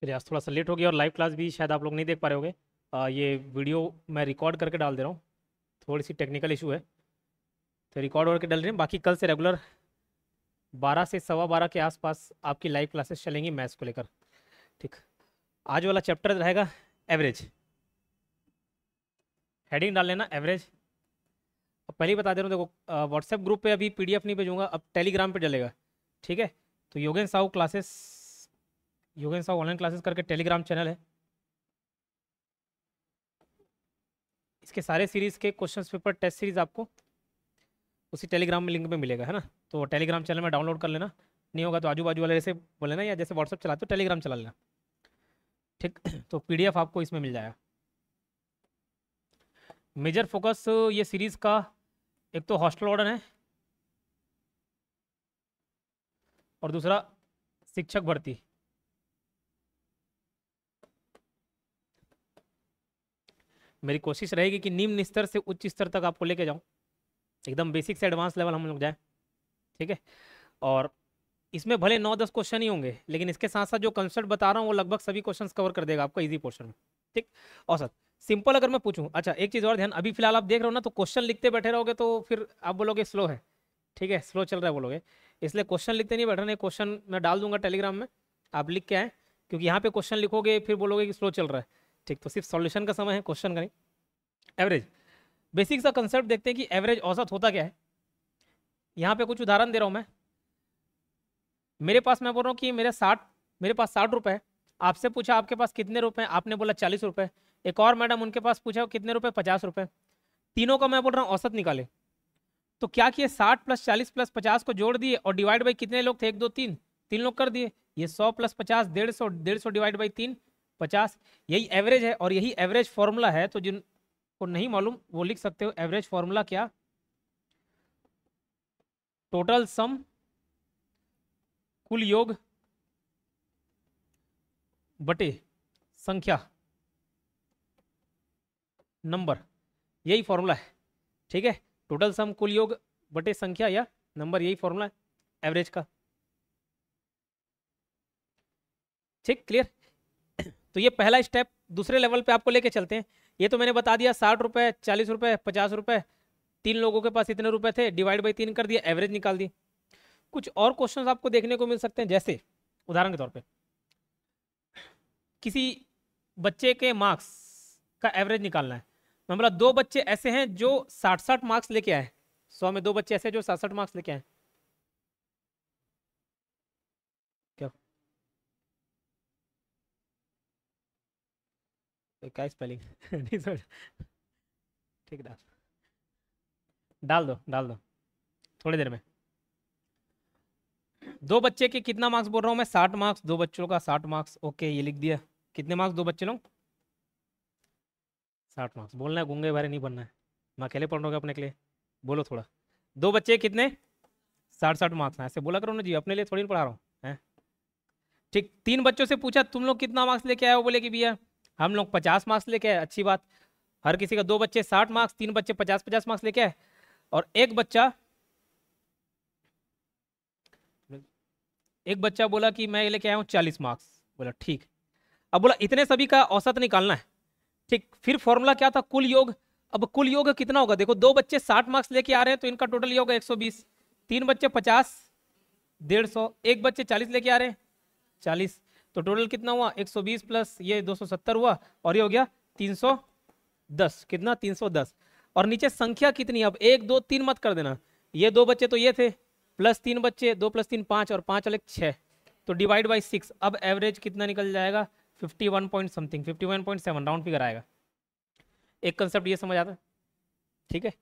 चलिए आज थोड़ा सा लेट हो गया और लाइव क्लास भी शायद आप लोग नहीं देख पा रहे होंगे। ये वीडियो मैं रिकॉर्ड करके डाल दे रहा हूँ। थोड़ी सी टेक्निकल इशू है तो रिकॉर्ड करके डाल रहे हैं। बाकी कल से रेगुलर 12 से 12:15 के आसपास आपकी लाइव क्लासेस चलेंगी मैथ्स को लेकर। ठीक। आज वाला चैप्टर रहेगा एवरेज। हेडिंग डाल लेना एवरेज। अब पहले ही बता दे रहा हूँ, देखो व्हाट्सएप ग्रुप पे अभी पीडीएफ नहीं भेजूंगा, अब टेलीग्राम पे डलेगा। ठीक है। तो योगेन साहू क्लासेस, योगेन साहू ऑनलाइन क्लासेस करके टेलीग्राम चैनल है। इसके सारे सीरीज के क्वेश्चंस पेपर टेस्ट सीरीज आपको उसी टेलीग्राम में लिंक में मिलेगा, है ना। तो टेलीग्राम चैनल में डाउनलोड कर लेना। नहीं होगा तो आजू बाजू वाले जैसे बोले ना, या जैसे व्हाट्सएप चलाते हो टेलीग्राम चला लेना। ठीक। तो पीडीएफ आपको इसमें मिल जाएगा। मेजर फोकस ये सीरीज का एक तो हॉस्टल वार्डन है और दूसरा शिक्षक भर्ती। मेरी कोशिश रहेगी कि निम्न स्तर से उच्च स्तर तक आपको लेके जाऊं, एकदम बेसिक से एडवांस लेवल हम लोग जाए। ठीक है। और इसमें भले 9-10 क्वेश्चन ही होंगे, लेकिन इसके साथ साथ जो कंसेप्ट बता रहा हूँ वो लगभग सभी क्वेश्चंस कवर कर देगा आपको इजी पोर्शन में। ठीक। औसत सिंपल अगर मैं पूछूं, अच्छा एक चीज़ और ध्यान, अभी फिलहाल आप देख रहे हो ना, तो क्वेश्चन लिखते बैठे रहोगे तो फिर आप बोलोगे स्लो है। ठीक है, स्लो चल रहा है बोलोगे, इसलिए क्वेश्चन लिखते नहीं बैठना। क्वेश्चन मैं डाल दूंगा टेलीग्राम में, आप लिख के आए, क्योंकि यहाँ पे क्वेश्चन लिखोगे फिर बोलोगे कि स्लो चल रहा है। ठीक। तो सिर्फ सॉल्यूशन का समय है, क्वेश्चन का नहीं। एवरेज बेसिक सा कंसेप्ट देखते हैं कि एवरेज औसत होता क्या है। यहाँ पे कुछ उदाहरण दे रहा हूँ मैं। मेरे पास, मैं बोल रहा हूँ कि मेरे पास 60 रुपए है। आपसे पूछा आपके पास कितने रुपए हैं, आपने बोला 40 रुपए। एक और मैडम, उनके पास पूछा कितने रुपए, 50 रुपए। तीनों का मैं बोल रहा हूँ औसत निकाले। तो क्या किए, 60 + 40 + 50 को जोड़ दिए और डिवाइड बाई कितने लोग थे, 1 2 3, 3 लोग कर दिए। ये 100 + 50 150, 150 डिवाइड बाई 3 50। यही एवरेज है और यही एवरेज फॉर्मूला है। तो जिनको नहीं मालूम वो लिख सकते हो, एवरेज फॉर्मूला क्या, टोटल सम, कुल योग बटे संख्या, नंबर, यही फॉर्मूला है। ठीक है। टोटल सम, कुल योग बटे संख्या या नंबर, यही फॉर्मूला है एवरेज का। ठीक, क्लियर। तो ये पहला स्टेप, दूसरे लेवल पे आपको लेके चलते हैं। ये तो मैंने बता दिया, 60 रुपए, 40 रुपए, 50 रुपए, 3 लोगों के पास इतने रुपए थे, डिवाइड बाई 3 कर दिया, एवरेज निकाल दी। कुछ और क्वेश्चंस आपको देखने को मिल सकते हैं, जैसे उदाहरण के तौर पे किसी बच्चे के मार्क्स का एवरेज निकालना है। मैं बोला 2 बच्चे ऐसे हैं जो 60-60 मार्क्स लेके आए, 100 में 2 बच्चे ऐसे जो 60-60 मार्क्स लेके आए। क्या क्या स्पेलिंग नहीं समझ। ठीक, डाल डाल दो, डाल दो थोड़ी देर में। 2 बच्चे के कितना मार्क्स बोल रहा हूँ मैं, 60 मार्क्स, 2 बच्चों का 60 मार्क्स। ओके, ये लिख दिया। कितने मार्क्स 2 बच्चे लोग, 60 मार्क्स। बोलना है, गूंगे बारे नहीं बनना है। मैं अकेले पढ़ रहा हूँ अपने के लिए, बोलो थोड़ा। 2 बच्चे कितने, 60-60 मार्क्स हैं, ऐसे बोला करो ना जी, अपने लिए थोड़ी ना पढ़ा रहा हूँ हैं। ठीक। 3 बच्चों से पूछा तुम लोग कितना मार्क्स लेके आए हो, बोले कि भैया हम लोग 50 मार्क्स लेके आए। अच्छी बात, हर किसी का 2 बच्चे 60 मार्क्स, 3 बच्चे 50-50 मार्क्स लेके आए, और एक बच्चा बोला कि मैं लेके आया हूँ 40 मार्क्स। बोला ठीक। अब बोला इतने सभी का औसत निकालना है। ठीक। फिर फॉर्मूला क्या था, कुल योग। अब कुल योग कितना होगा, देखो 2 बच्चे 60 मार्क्स लेके आ रहे हैं तो इनका टोटल योग है 120, 3 बच्चे 50, 150, एक बच्चे 40 लेके आ रहे हैं, 40। तो टोटल कितना हुआ, 120 प्लस ये 270 हुआ, और ये हो गया 310। कितना, 310। और नीचे संख्या कितनी, अब 1 2 3 मत कर देना, ये 2 बच्चे तो ये थे, प्लस 3 बच्चे, 2 + 3 5, और 5 अलग 6, तो डिवाइड बाई 6। अब एवरेज कितना निकल जाएगा, 51 पॉइंट समथिंग, 51.7 राउंड फिगर आएगा। एक कंसेप्ट ये समझ आता है। ठीक है।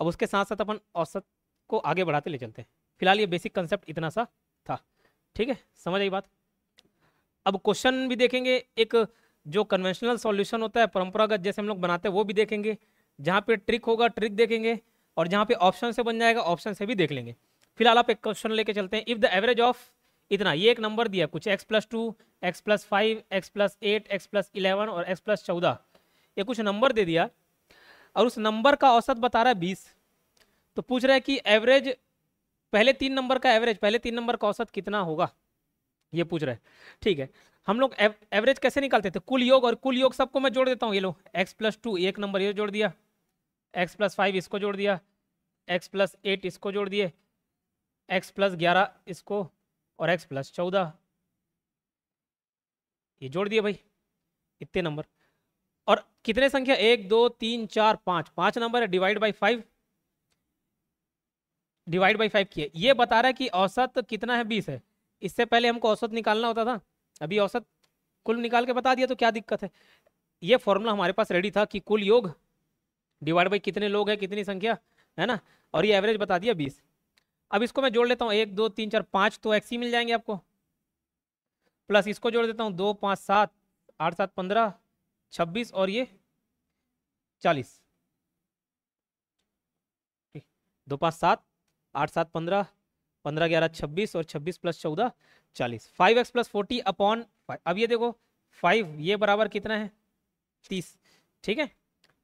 अब उसके साथ साथ अपन औसत को आगे बढ़ाते ले चलते हैं। फिलहाल ये बेसिक कंसेप्ट इतना सा था। ठीक है, समझ आई बात। अब क्वेश्चन भी देखेंगे, एक जो कन्वेंशनल सॉल्यूशन होता है, परंपरागत जैसे हम लोग बनाते हैं वो भी देखेंगे, जहाँ पे ट्रिक होगा ट्रिक देखेंगे, और जहाँ पे ऑप्शन से बन जाएगा ऑप्शन से भी देख लेंगे। फिलहाल आप एक क्वेश्चन लेके चलते हैं। इफ द एवरेज ऑफ इतना, ये एक नंबर दिया कुछ, x+2, x+5, x+8, x+11 और x+14, ये कुछ नंबर दे दिया, और उस नंबर का औसत बता रहा है 20। तो पूछ रहा है कि एवरेज, पहले 3 नंबर का एवरेज, पहले 3 नंबर का औसत कितना होगा। ये पूछ रहा है। ठीक है, हम लोग एवरेज कैसे निकालते थे? कुल योग, और कुल योग सबको मैं जोड़ देता हूँ। ये लो, x+2 एक नंबर ये जोड़ दिया, x+5 इसको जोड़ दिया, x+8 इसको जोड़ दिए, x+11 इसको, और x+14 ये जोड़ दिए भाई, इतने नंबर। और कितने संख्या? 1 2 3 4 5, 5 नंबर है। डिवाइड बाई 5, डिवाइड बाई 5 किए। ये बता रहा है कि औसत कितना है? 20 है। इससे पहले हमको औसत निकालना होता था, अभी औसत कुल निकाल के बता दिया, तो क्या दिक्कत है? ये फॉर्मूला हमारे पास रेडी था कि कुल योग डिवाइड बाई कितने लोग हैं, कितनी संख्या है ना, और ये एवरेज बता दिया 20। अब इसको मैं जोड़ लेता हूँ, 1 2 3 4 5 तो एक्स ही मिल जाएंगे आपको, प्लस इसको जोड़ देता हूँ, 2 5 7 8 7 15 26 और ये 40। 2 5 7 8 7 15, 15 11 26 और 26 + 14 40। 5x+40/5। अब ये देखो 5 ये बराबर कितना है? 30। ठीक है,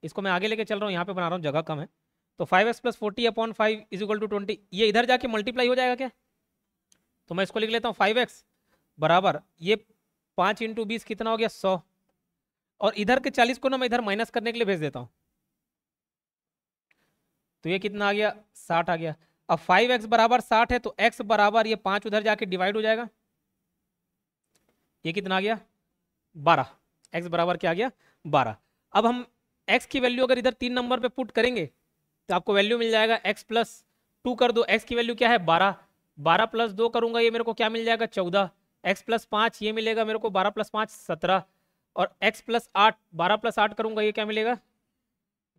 इसको मैं आगे लेके चल रहा हूँ, यहाँ पे बना रहा हूँ, जगह कम है। तो 5x+40/5 = 20। ये इधर जाके मल्टीप्लाई हो जाएगा क्या? तो मैं इसको लिख लेता हूँ, 5x बराबर ये 5 × 20 कितना हो गया? 100। और इधर के 40 को ना मैं इधर माइनस करने के लिए भेज देता हूँ, तो ये कितना आ गया? 60 आ गया। अब 5x बराबर 60 है, तो x बराबर ये 5 उधर जाके डिवाइड हो जाएगा, ये कितना आ गया? 12। x बराबर क्या आ गया? 12। अब हम x की वैल्यू अगर इधर 3 नंबर पे पुट करेंगे तो आपको वैल्यू मिल जाएगा, x+2 कर दो, x की वैल्यू क्या है? 12। 12 + 2 करूंगा, ये मेरे को क्या मिल जाएगा? 14। x+5 ये मिलेगा मेरे को, 12 + 5 17। और x+8, 12 + 8 करूंगा, ये क्या मिलेगा?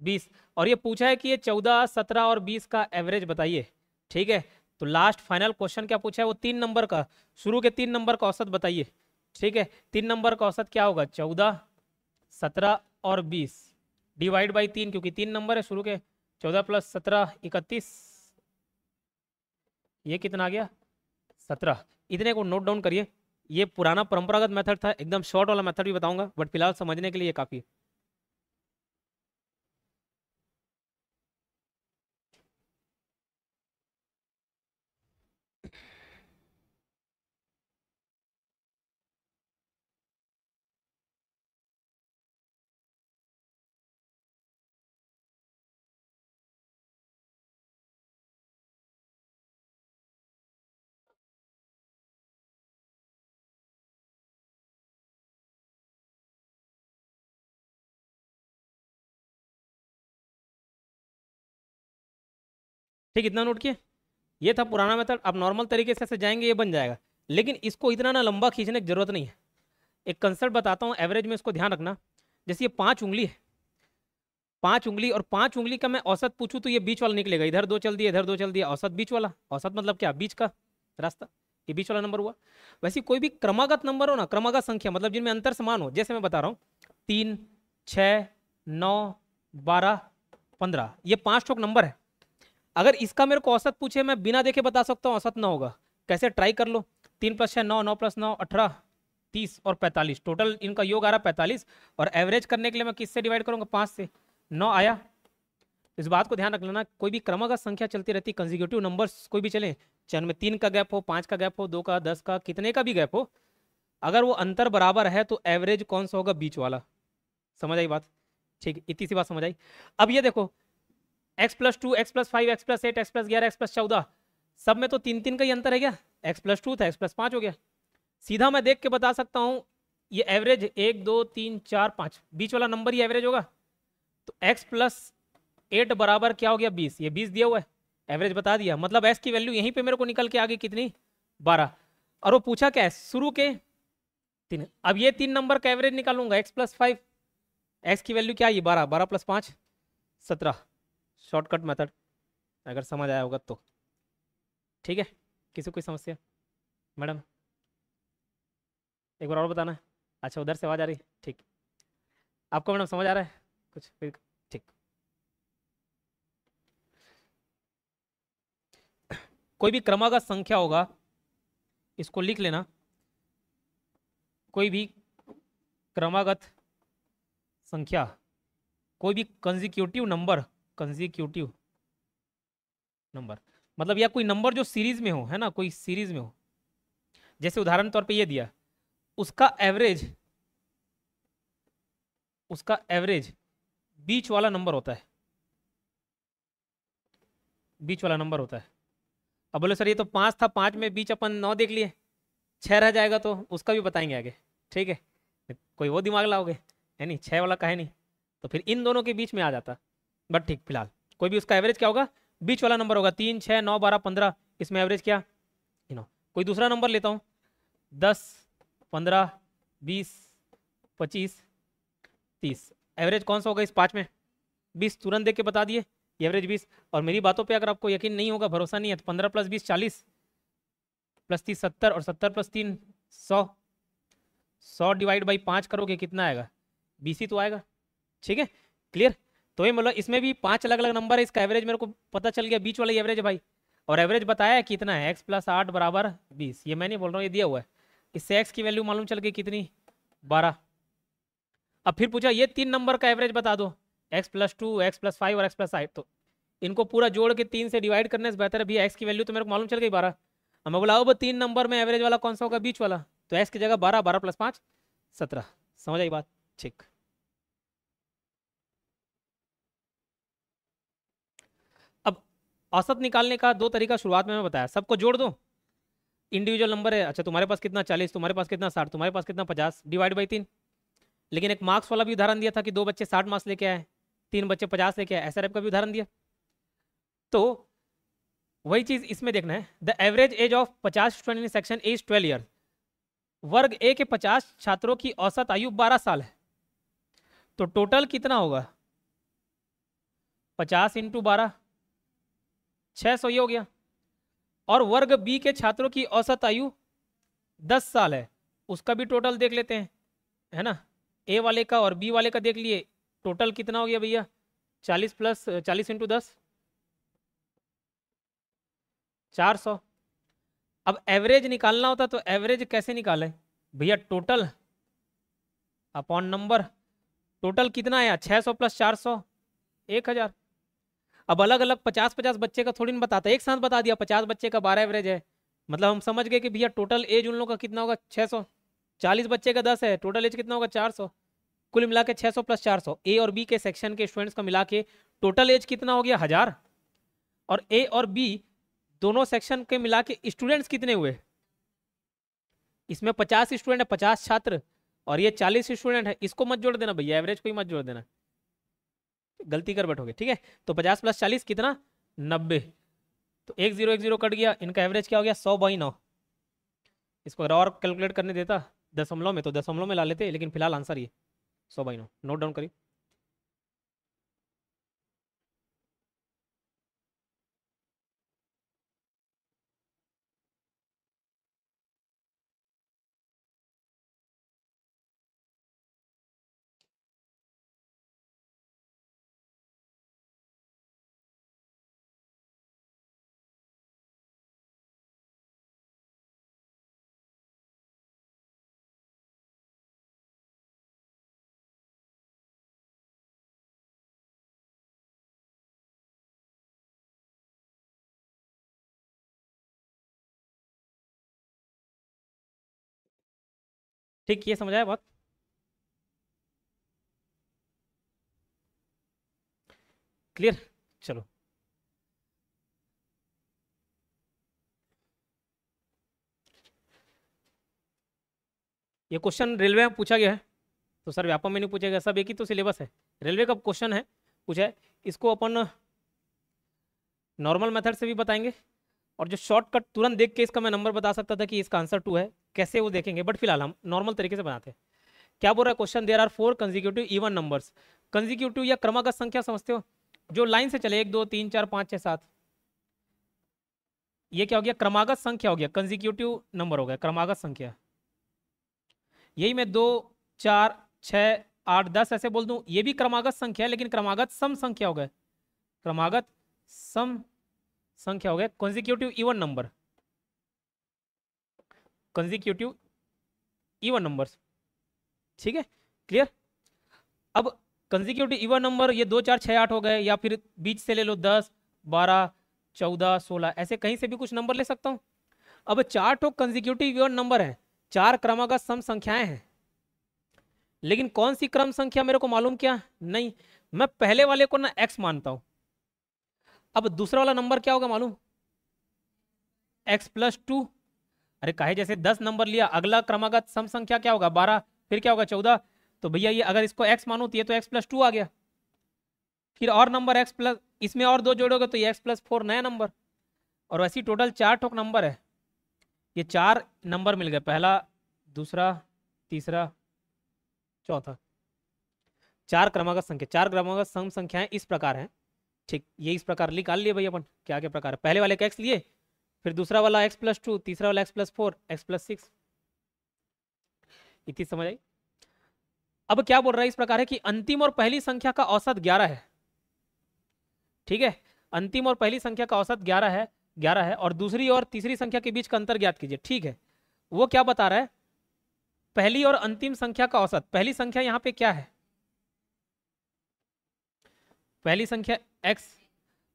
20। और ये पूछा है कि ये 14 17 और 20 का एवरेज बताइए। ठीक है, तो लास्ट फाइनल क्वेश्चन क्या पूछा है? वो 3 नंबर का, शुरू के 3 नंबर का औसत बताइए। ठीक है, 3 नंबर का औसत क्या होगा? 14 17 और 20 डिवाइड बाई 3, क्योंकि 3 नंबर है शुरू के। 14 + 17 31, ये कितना आ गया? 17। इतने को नोट डाउन करिए। ये पुराना परंपरागत मेथड था, एकदम शॉर्ट वाला मेथड भी बताऊंगा, बट फिलहाल समझने के लिए ये काफी है। ठीक, इतना नोट किए। ये था पुराना मेथड। अब नॉर्मल तरीके से जाएंगे, ये बन जाएगा। लेकिन इसको इतना ना लंबा खींचने की जरूरत नहीं है। एक कंसेप्ट बताता हूँ एवरेज में, इसको ध्यान रखना। जैसे ये 5 उंगली है, 5 उंगली, और 5 उंगली का मैं औसत पूछूं तो ये बीच वाला निकलेगा। इधर 2 चल दिया, इधर 2 चल दिया, औसत बीच वाला। औसत मतलब क्या? बीच का रास्ता, ये बीच वाला नंबर हुआ। वैसे कोई भी क्रमागत नंबर हो ना, क्रमागत संख्या मतलब जिनमें अंतर समान हो, जैसे मैं बता रहा हूँ 3 6 9 12 15, ये 5 ठोक नंबर है। अगर इसका मेरे को औसत पूछे, मैं बिना देखे बता सकता हूँ औसत ना होगा। कैसे? ट्राई कर लो। 3 + 6 9, 9 + 9 18, 30 और 45, टोटल इनका योग आ रहा 45। और एवरेज करने के लिए मैं किससे डिवाइड करूंगा? 5 से। 9 आया। इस बात को ध्यान रख लेना, कोई भी क्रमागत संख्या चलती रहती, कंसेक्यूटिव नंबर्स कोई भी चले, चाहे उनमें 3 का गैप हो, 5 का गैप हो, 2 का, 10 का, कितने का भी गैप हो, अगर वो अंतर बराबर है तो एवरेज कौन सा होगा? बीच वाला। समझ आई बात? ठीक, इतनी सी बात समझ आई। अब ये देखो, x+2 x+5 x+8 x+11 x+14, सब में तो 3 3 का ही अंतर है क्या? x+2 था, x+5 हो गया। सीधा मैं देख के बता सकता हूं ये एवरेज 1 2 3 4 5, बीच वाला नंबर ही एवरेज होगा। तो x+8 बराबर क्या हो गया? 20। ये 20 दिया हुआ है, एवरेज बता दिया। मतलब x की वैल्यू यहीं पे मेरे को निकल के आ गई कितनी? 12। और वो पूछा क्या है? शुरू के 3। अब ये 3 नंबर का एवरेज निकालूंगा, x+5, x की वैल्यू क्या है? 12, 12 + 5 17। शॉर्टकट मेथड, अगर समझ आया होगा तो। ठीक है, किसी को कोई समस्या? मैडम एक बार और बताना है। अच्छा, उधर से आवाज आ रही है, ठीक। आपको मैडम समझ आ रहा है कुछ फिर? ठीक। कोई भी क्रमागत संख्या होगा, इसको लिख लेना। कोई भी क्रमागत संख्या, कोई भी कंसेक्यूटिव नंबर, कंसेक्यूटिव नंबर मतलब या कोई नंबर जो सीरीज में हो, है ना, कोई सीरीज में हो। जैसे उदाहरण तौर पे ये दिया, उसका एवरेज बीच वाला नंबर होता है, बीच वाला नंबर होता है। अब बोले सर ये तो 5 था, 5 में बीच अपन 9 देख लिए, 6 रह जाएगा, तो उसका भी बताएंगे आगे, ठीक है। कोई वो दिमाग लाओगे, है नहीं, 6 वाला का है नहीं, तो फिर इन दोनों के बीच में आ जाता। बट ठीक, फिलहाल कोई भी उसका एवरेज क्या होगा, बीच वाला नंबर होगा। 3, 6, 9, 12, 15, इसमें एवरेज क्या, 9। कोई दूसरा नंबर लेता हूँ, 10, 15, 20, 25, 30, एवरेज कौन सा होगा इस 5 में, 20। तुरंत देख के बता दिए, एवरेज 20। और मेरी बातों पे अगर आपको यकीन नहीं होगा, भरोसा नहीं है, तो 15 + 20 40, +30 70, और 70 + 3 100। 100 डिवाइड बाई 5 करोगे कितना आएगा, 20 ही तो आएगा, ठीक है, क्लियर। तो ये मतलब इसमें भी 5 अलग अलग नंबर है, इसका एवरेज मेरे को पता चल गया, बीच वाला एवरेज है भाई। और एवरेज बताया है कितना है, x + 8 = 20। ये मैं नहीं बोल रहा हूँ, ये दिया हुआ है। इससे x की वैल्यू मालूम चल गई कितनी, 12। अब फिर पूछा ये 3 नंबर का एवरेज बता दो, x + 2, x + 5 और x + 8। तो इनको पूरा जोड़ के 3 से डिवाइड करने से बेहतर है भैया, x की वैल्यू तो मेरे को मालूम चल गई 12। अब मैं बोला अब 3 नंबर में एवरेज वाला कौन सा होगा, बीच वाला, तो x की जगह 12, 12 + 5 17। समझ आई बात, ठीक। अब औसत निकालने का 2 तरीका शुरुआत में मैं बताया, सबको जोड़ दो, इंडिविजुअल नंबर है, अच्छा तुम्हारे पास कितना 40, तुम्हारे पास कितना 60, तुम्हारे पास कितना 50, डिवाइड बाई 3। लेकिन एक मार्क्स वाला भी उदाहरण दिया था कि 2 बच्चे 60 मार्क्स लेके आए, 3 बच्चे 50 लेके आए, ऐसा टाइप का भी उदाहरण दिया। तो वही चीज इसमें देखना है, the average age of 50 student in section is 12 year. वर्ग ए के 50 छात्रों की औसत आयु 12 साल है, तो टोटल कितना होगा, 50 × 12, 600, ये हो गया। और वर्ग बी के छात्रों की औसत आयु 10 साल है, उसका भी टोटल देख लेते हैं, है ना। ए वाले का और बी वाले का देख लिए, टोटल कितना हो गया भैया, 40 + 40 × 10, 400। अब एवरेज निकालना होता तो एवरेज कैसे निकाले भैया, टोटल अपॉन नंबर। टोटल कितना आया, 600 + 400, 1000। अब अलग अलग 50-50 बच्चे का थोड़ी ना बताता, एक साथ बता दिया 50 बच्चे का 12 एवरेज है, मतलब हम समझ गए कि भैया टोटल एज उन लोगों का कितना होगा, 600। 40 बच्चे का 10 है, टोटल एज कितना होगा, 400। कुल मिला के 600 + 400, ए और बी के सेक्शन के स्टूडेंट्स का मिला के टोटल एज कितना हो गया, 1000। और ए और बी दोनों सेक्शन के मिला के स्टूडेंट्स कितने हुए, इसमें 50 स्टूडेंट है, 50 छात्र, और ये 40 स्टूडेंट है। इसको मत जोड़ देना भैया, एवरेज को ही मत जोड़ देना, गलती कर बैठोगे, ठीक है। तो 50 + 40 कितना, 90। तो 1 0 1 0 कट गया, इनका एवरेज क्या हो गया, 100/9। इसको अगर और कैलकुलेट करने देता दशमलव में तो दशमलव में ला लेते, लेकिन फिलहाल आंसर ये 100/9, नोट डाउन करिए। ठीक, ये समझ आया बात, क्लियर। चलो, ये क्वेश्चन रेलवे में पूछा गया है, तो सर व्यापम में नहीं पूछेगा, सब एक ही तो सिलेबस है, रेलवे का क्वेश्चन है, पूछा है। इसको अपन नॉर्मल मेथड से भी बताएंगे, और जो शॉर्टकट तुरंत देख के इसका मैं नंबर बता सकता था कि इसका आंसर 2 है, कैसे वो देखेंगे, बट फिलहाल हम नॉर्मल तरीके से बनाते हैं। क्या बोल रहा है question, there are 4 consecutive even numbers. Consecutive या क्रमागत संख्या समझते हो, जो लाइन से चले, 1 2 3 4 5 6 7, ये क्या हो गया, क्रमागत संख्या हो गया, कंसेक्यूटिव नंबर हो गया, क्रमागत संख्या। यही मैं 2 4 6 8 10 ऐसे बोल दूं, ये भी क्रमागत संख्या है, लेकिन क्रमागत सम संख्या हो गए, क्रमागत सम संख्या हो गए, consecutive even number, consecutive even numbers, ठीक है, क्लियर। अब कंसेक्यूटिव इवन नंबर ये 2 4 6 8 हो गए, या फिर बीच से ले लो 10 12 14 16, ऐसे कहीं से भी कुछ नंबर ले सकता हूँ। अब चार ठो कंसेक्यूटिव इवन नंबर है, चार क्रमागत सम संख्याएं हैं, लेकिन कौन सी क्रम संख्या मेरे को मालूम क्या नहीं। मैं पहले वाले को ना x मानता हूं। अब दूसरा वाला नंबर क्या होगा मालूम, x+2। अरे काहे, जैसे 10 नंबर लिया, अगला क्रमागत सम संख्या क्या होगा 12, फिर क्या होगा 14। तो भैया ये अगर इसको x मानो तो ये तो x+2 आ गया, फिर और नंबर x प्लस, इसमें और दो जोड़ोगे तो ये x+4 नया नंबर। और वैसे टोटल चार ठोक नंबर है, ये चार नंबर मिल गए, पहला दूसरा तीसरा चौथा, चार क्रमागत संख्या। चार क्रमागत सम संख्याएं इस प्रकार हैं, ठीक, ये इस प्रकार निकाल लिए भैया अपन, क्या क्या प्रकार है, पहले वाले का x लिए, फिर दूसरा वाला x+2, तीसरा वाला x+4, x+6। इतनी समझ आई। अब क्या बोल रहा है, इस प्रकार है कि अंतिम और पहली संख्या का औसत 11 है, ठीक है, अंतिम और पहली संख्या का औसत 11 है और दूसरी और तीसरी संख्या के बीच का अंतर ज्ञात कीजिए, ठीक है। वो क्या बता रहा है, पहली और अंतिम संख्या का औसत, पहली संख्या यहाँ पे क्या है, पहली संख्या x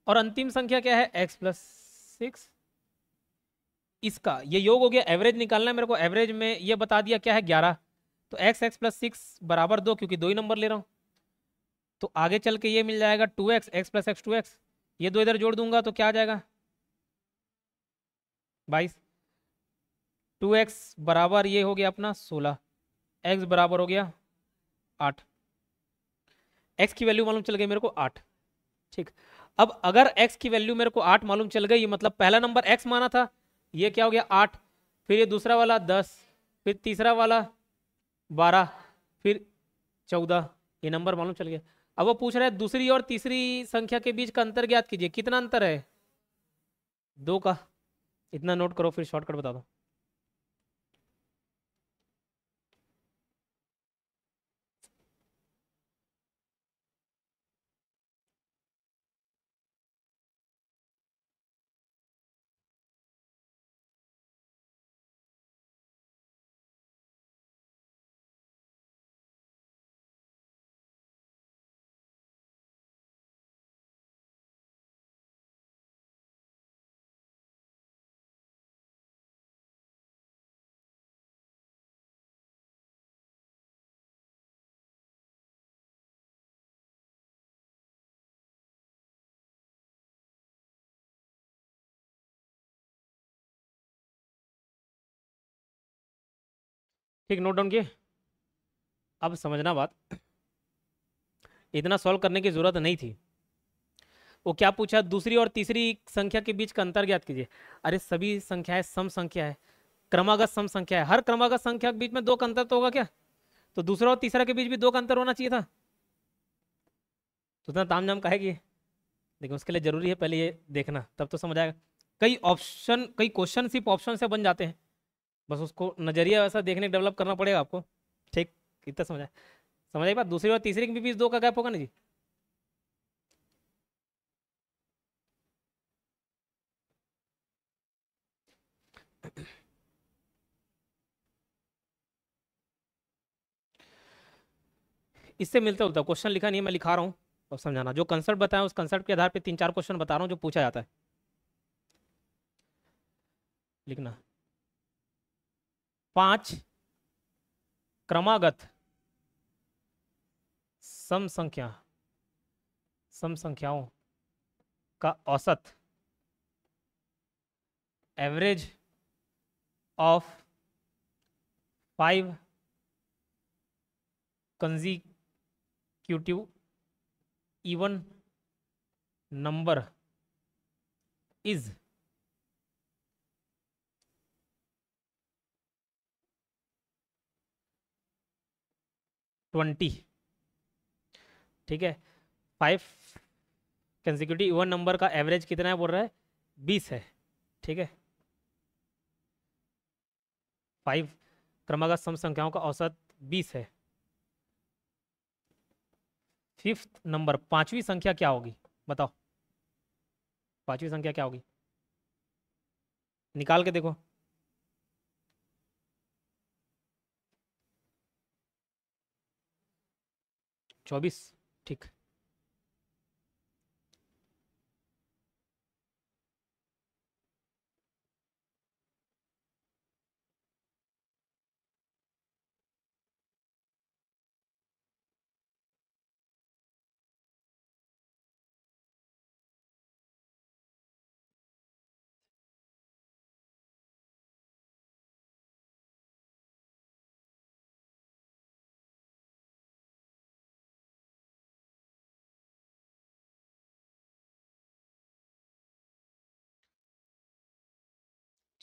और अंतिम संख्या क्या है x+6, इसका ये योग हो गया, एवरेज निकालना है मेरे को, एवरेज में ये बता दिया क्या है 11, तो x+6 बराबर 2, क्योंकि दो ही नंबर ले रहा हूं, तो आगे चल के ये मिल जाएगा 2x, x+x 2x, ये दो इधर जोड़ दूंगा तो क्या आ जाएगा 22, 2x बराबर ये हो गया अपना 16, x बराबर हो गया 8, x की वैल्यू मालूम चल गई मेरे को 8, ठीक। अब अगर x की वैल्यू मेरे को 8 मालूम चल गई, मतलब पहला नंबर x माना था, ये क्या हो गया 8, फिर ये दूसरा वाला 10, फिर तीसरा वाला 12, फिर 14, ये नंबर मालूम चल गया। अब वो पूछ रहा है दूसरी और तीसरी संख्या के बीच का अंतर ज्ञात कीजिए, कितना अंतर है 2 का, इतना नोट करो फिर शॉर्टकट बता दो। ठीक, नोट डाउन किए। अब समझना बात, इतना सॉल्व करने की जरूरत नहीं थी। वो क्या पूछा, दूसरी और तीसरी संख्या के बीच का अंतर ज्ञात कीजिए। अरे सभी संख्याएं सम संख्या है, क्रमागत सम संख्या है, हर क्रमागत संख्या के बीच में दो का अंतर तो होगा क्या, तो दूसरा और तीसरा के बीच भी दो का अंतर होना चाहिए था, तो उतना तामझाम काहे किए। लेकिन उसके लिए जरूरी है पहले ये देखना, तब तो समझ आएगा। कई ऑप्शन, कई क्वेश्चन सिर्फ ऑप्शन से बन जाते हैं, बस उसको नजरिया वैसा देखने डेवलप करना पड़ेगा आपको, ठीक। इतना समझ आए, समझ आई बात। दूसरी और तीसरी के बीच दो का गैप होगा ना जी। इससे मिलता जुलता क्वेश्चन लिखा नहीं है, मैं लिखा रहा हूँ और समझाना, जो कंसेप्ट बताया उस कंसेप्ट के आधार पे तीन चार क्वेश्चन बता रहा हूँ जो पूछा जाता है, लिखना। 5 क्रमागत सम संख्या, सम संख्याओं का औसत, average of 5 consecutive even number is 20, ठीक है। 5 कंसेक्यूटिव इवन नंबर का एवरेज कितना है बोल रहा है 20 है, ठीक है। 5 क्रमागत सम संख्याओं का औसत 20 है। फिफ्थ नंबर, पांचवी संख्या क्या होगी बताओ, पांचवी संख्या क्या होगी, निकाल के देखो। 24, ठीक।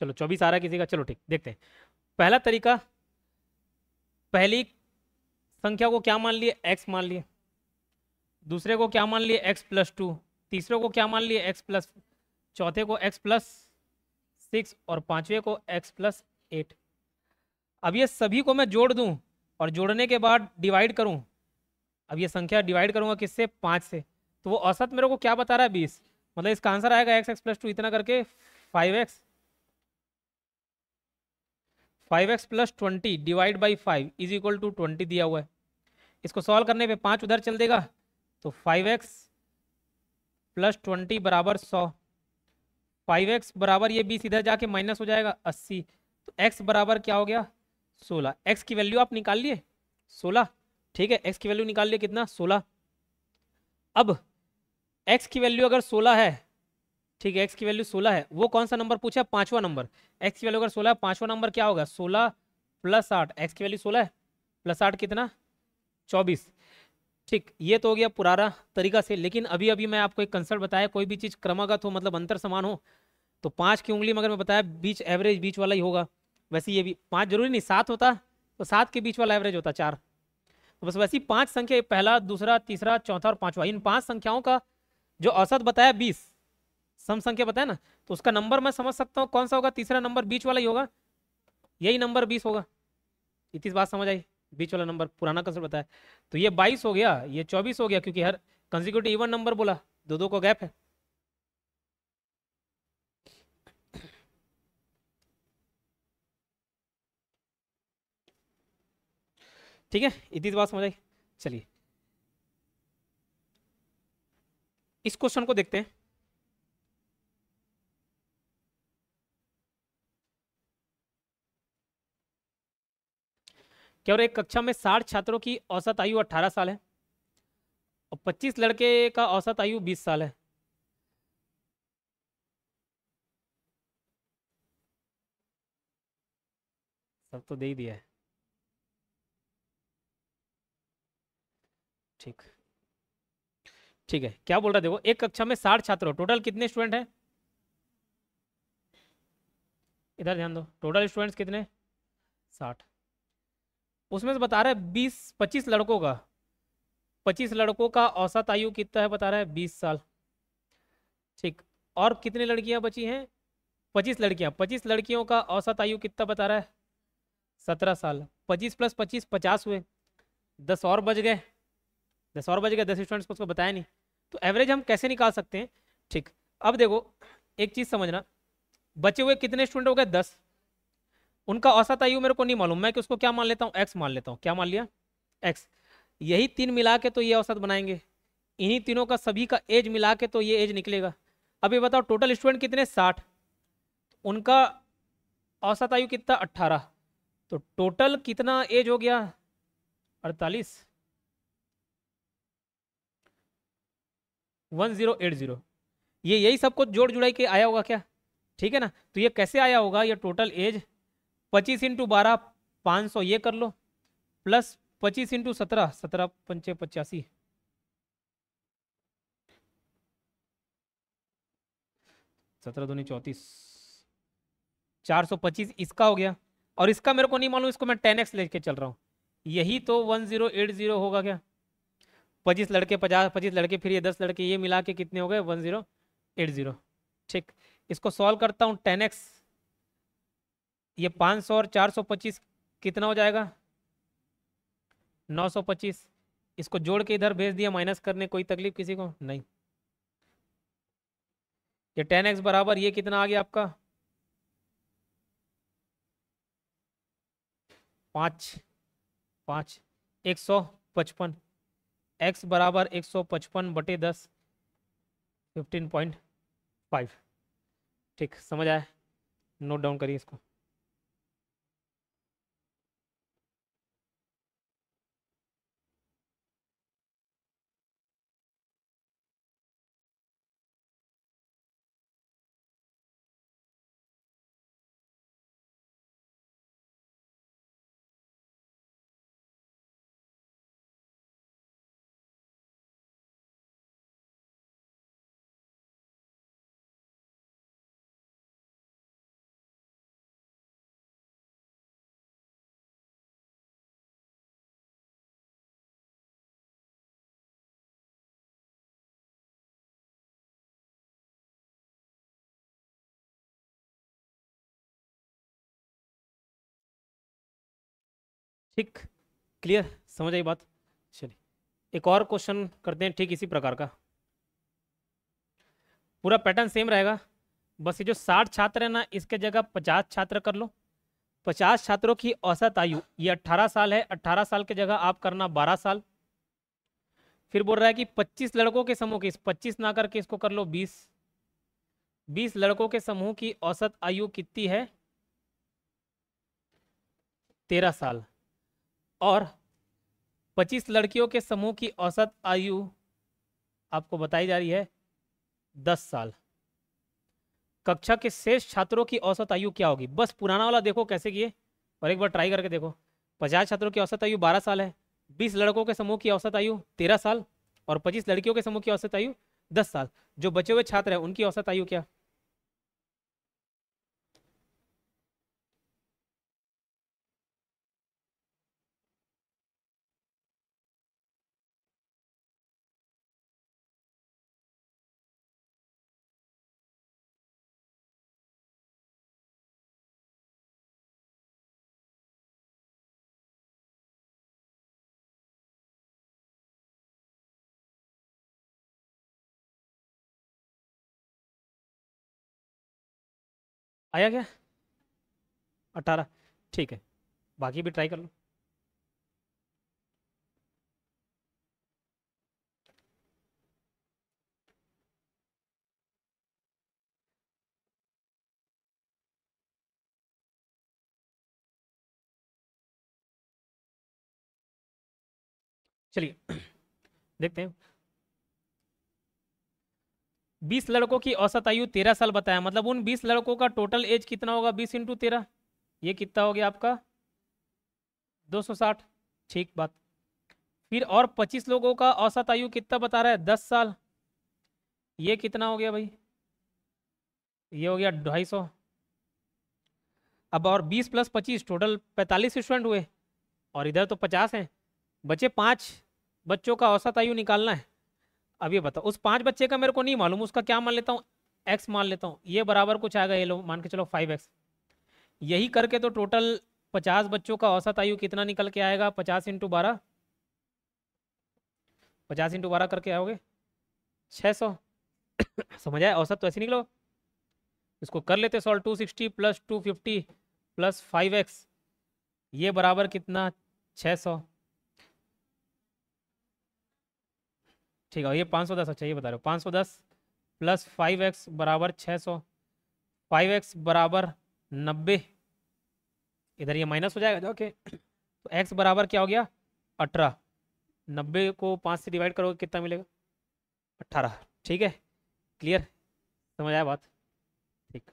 चलो 24 आ रहा है किसी का, चलो ठीक देखते हैं। पहला तरीका, पहली संख्या को क्या मान लिए, एक्स मान लिए। दूसरे को क्या मान लिए, x+2। तीसरे को क्या मान लिए, x+। चौथे को x+6 और पांचवे को x+8। अब ये सभी को मैं जोड़ दूं और जोड़ने के बाद डिवाइड करूं। अब ये संख्या डिवाइड करूंगा किससे, 5 से। तो वो औसत मेरे को क्या बता रहा है, 20। मतलब इसका आंसर आएगा x+2 इतना करके 5x। 5x+20 divide by 5 is equal to 20 दिया हुआ है। इसको सॉल्व करने पे 5 उधर चल देगा, तो 5x+20 बराबर 100। 5x बराबर ये 20 इधर जाके माइनस हो जाएगा 80। तो x बराबर क्या हो गया, 16। x की वैल्यू आप निकाल लिए 16। ठीक है, x की वैल्यू निकाल लिए कितना, 16। अब x की वैल्यू अगर 16 है, ठीक है, x की वैल्यू 16 है, वो कौन सा नंबर पूछा, पांचवा नंबर। x की वैल्यू अगर 16 है, पांचवा नंबर क्या होगा, 16 + 8। x की वैल्यू 16 है, +8 कितना, 24। ठीक, ये तो हो गया पुराना तरीका से। लेकिन अभी अभी मैं आपको एक कंसेप्ट बताया, कोई भी चीज क्रमागत हो मतलब अंतर समान हो, तो 5 की उंगली में अगर मैं बताया बीच एवरेज बीच वाला ही होगा। वैसे ये भी 5 जरूरी नहीं 7 होता, तो 7 के बीच वाला एवरेज होता 4। तो बस वैसी 5 संख्या, पहला दूसरा तीसरा चौथा और पांचवा, इन 5 संख्याओं का जो औसत बताया 20, सम संख्या बताया ना, तो उसका नंबर मैं समझ सकता हूँ कौन सा होगा, तीसरा नंबर बीच वाला ही होगा, यही नंबर 20 होगा। इतनी बात समझ आई, बीच वाला नंबर पुराना कंसेप्ट बताया। तो ये 22 हो गया, ये 24 हो गया, क्योंकि हर कंसेक्यूटिव इवन नंबर बोला, दो दो को गैप है। ठीक है, इतनी बात समझ आई। चलिए इस क्वेश्चन को देखते हैं। क्या, और एक कक्षा में 60 छात्रों की औसत आयु 18 साल है और 25 लड़के का औसत आयु 20 साल है। सब तो दे ही दिया है। ठीक, ठीक है, क्या बोल रहा है देखो, एक कक्षा में 60 छात्र, टोटल कितने स्टूडेंट हैं, इधर ध्यान दो, टोटल स्टूडेंट्स कितने, 60। उसमें से बता रहा है 25 लड़कों का, 25 लड़कों का औसत आयु कितना है, बता रहा है 20 साल। ठीक, और कितनी लड़कियां बची हैं, 25 लड़कियां, 25 लड़कियों का औसत आयु कितना बता रहा है, 17 साल। 25 + 25 50 हुए, 10 और बच गए, 10 और बच गए, 10 स्टूडेंट्स को उसको बताया नहीं। तो एवरेज हम कैसे निकाल सकते हैं। ठीक, अब देखो एक चीज समझना, बचे हुए कितने स्टूडेंट हो गए, 10। उनका औसत आयु मेरे को नहीं मालूम, मैं कि उसको क्या मान लेता हूँ, एक्स मान लेता हूँ। क्या मान लिया, एक्स। यही तीन मिला के तो ये औसत बनाएंगे, इन्हीं तीनों का सभी का एज मिला के तो ये एज निकलेगा। अब ये बताओ टोटल स्टूडेंट कितने, 60, उनका औसत आयु कितना, 18। तो टोटल कितना एज हो गया, 48, 1080। ये यही सबको जोड़ जुड़ाई के आया होगा क्या, ठीक है ना। तो ये कैसे आया होगा, ये टोटल एज 25 × 12 500 ये कर लो, प्लस 25 × 17 17 × 5 85, 17 दूनी 34, 425 इसका हो गया। और इसका मेरे को नहीं मालूम, इसको मैं 10x लेके चल रहा हूँ, यही तो 1080 होगा क्या। 25 लड़के 50, 25 लड़के फिर ये 10 लड़के, ये मिला के कितने हो गए, 1080। ठीक, इसको सॉल्व करता हूँ 10x, ये 500 और 425 कितना हो जाएगा, 925। इसको जोड़ के इधर भेज दिया माइनस करने, कोई तकलीफ किसी को नहीं। ये 10x बराबर ये कितना आ गया आपका, 5 5 155। x बराबर 155/10, 15.5। ठीक, समझ आया, नोट डाउन करिए इसको। ठीक, क्लियर, समझ आई बात। चलिए एक और क्वेश्चन करते हैं ठीक इसी प्रकार का। पूरा पैटर्न सेम रहेगा, बस ये जो 60 छात्र है ना, इसके जगह 50 छात्र कर लो। 50 छात्रों की औसत आयु ये 18 साल है, 18 साल की जगह आप करना 12 साल। फिर बोल रहा है कि 25 लड़कों के समूह की, 25 ना करके इसको कर लो 20। 20 लड़कों के समूह की औसत आयु कितनी है? 13 साल। और 25 लड़कियों के समूह की औसत आयु आपको बताई जा रही है 10 साल। कक्षा के शेष छात्रों की औसत आयु क्या होगी? बस पुराना वाला देखो कैसे किए, और एक बार ट्राई करके देखो। 50 छात्रों की औसत आयु 12 साल है, 20 लड़कों के समूह की औसत आयु 13 साल, और 25 लड़कियों के समूह की औसत आयु 10 साल। जो बचे हुए छात्र हैं उनकी औसत आयु क्या? आया क्या? 18। ठीक है, बाकी भी ट्राई कर लो। चलिए देखते हैं। 20 लड़कों की औसत आयु 13 साल बताया, मतलब उन 20 लड़कों का टोटल एज कितना होगा? 20 × 13, ये कितना हो गया आपका? 260। ठीक बात। फिर और 25 लोगों का औसत आयु कितना बता रहा है? 10 साल। ये कितना हो गया भाई? ये हो गया 250। अब और 20 + 25 टोटल 45 स्टूडेंट हुए, और इधर तो 50 हैं। बचे 5 बच्चों का औसत आयु निकालना है। अब ये बताओ, उस 5 बच्चे का मेरे को नहीं मालूम, उसका क्या मान लेता हूँ? एक्स मान लेता हूँ। ये बराबर कुछ आएगा, ये लो मान के चलो 5x। यही करके तो टोटल 50 बच्चों का औसत आयु कितना निकल के आएगा? 50 × 12, 50 × 12 करके आओगे 600। समझ आया? औसत तो ऐसे निकलो। इसको कर लेते सॉल्व। 260 + 250 + 5x, ये बराबर कितना? 600। ठीक है, ये 510। अच्छा ये बता रहे हो 510 + 5x बराबर 600। 5x बराबर 90। इधर ये माइनस हो जाएगा ओके। तो x बराबर क्या हो गया? 18। 90 को 5 से डिवाइड करोगे कितना मिलेगा? 18। ठीक है, क्लियर, समझ आया बात? ठीक।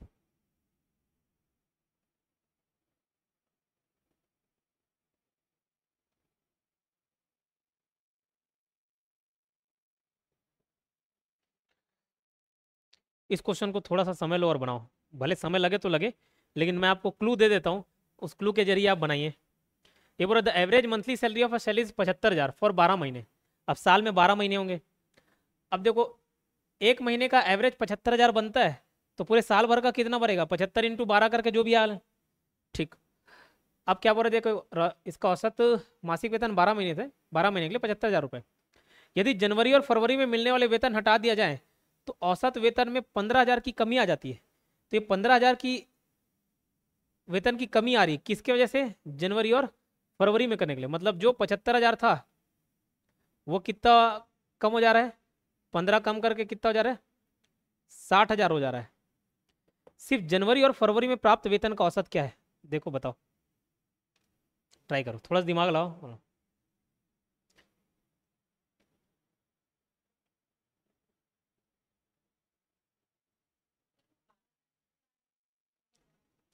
इस क्वेश्चन को थोड़ा सा समय लो और बनाओ, भले समय लगे तो लगे, लेकिन मैं आपको क्लू दे देता हूँ, उस क्लू के जरिए आप बनाइए। ये बोला the average monthly salary of a salary 75,000 for 12 महीने। अब साल में 12 महीने होंगे। अब देखो, एक महीने का एवरेज 75,000 बनता है, तो पूरे साल भर का कितना बनेगा? 75 × 12 करके जो भी हाल है। ठीक। अब क्या बोल रहे? देखो इसका औसत मासिक वेतन 12 महीने थे, 12 महीने के लिए 75,000 रुपये। यदि जनवरी और फरवरी में मिलने वाले वेतन हटा दिया जाए, तो औसत वेतन में 15,000 की कमी आ जाती है। तो ये 15,000 की वेतन की कमी आ रही है किसके वजह से? जनवरी और फरवरी में करने के लिए। मतलब जो 75,000 था वो कितना कम हो जा रहा है? 15 कम करके कितना हो जा रहा है? 60,000 हो जा रहा है। सिर्फ जनवरी और फरवरी में प्राप्त वेतन का औसत क्या है? देखो बताओ, ट्राई करो, थोड़ा सा दिमाग लाओ।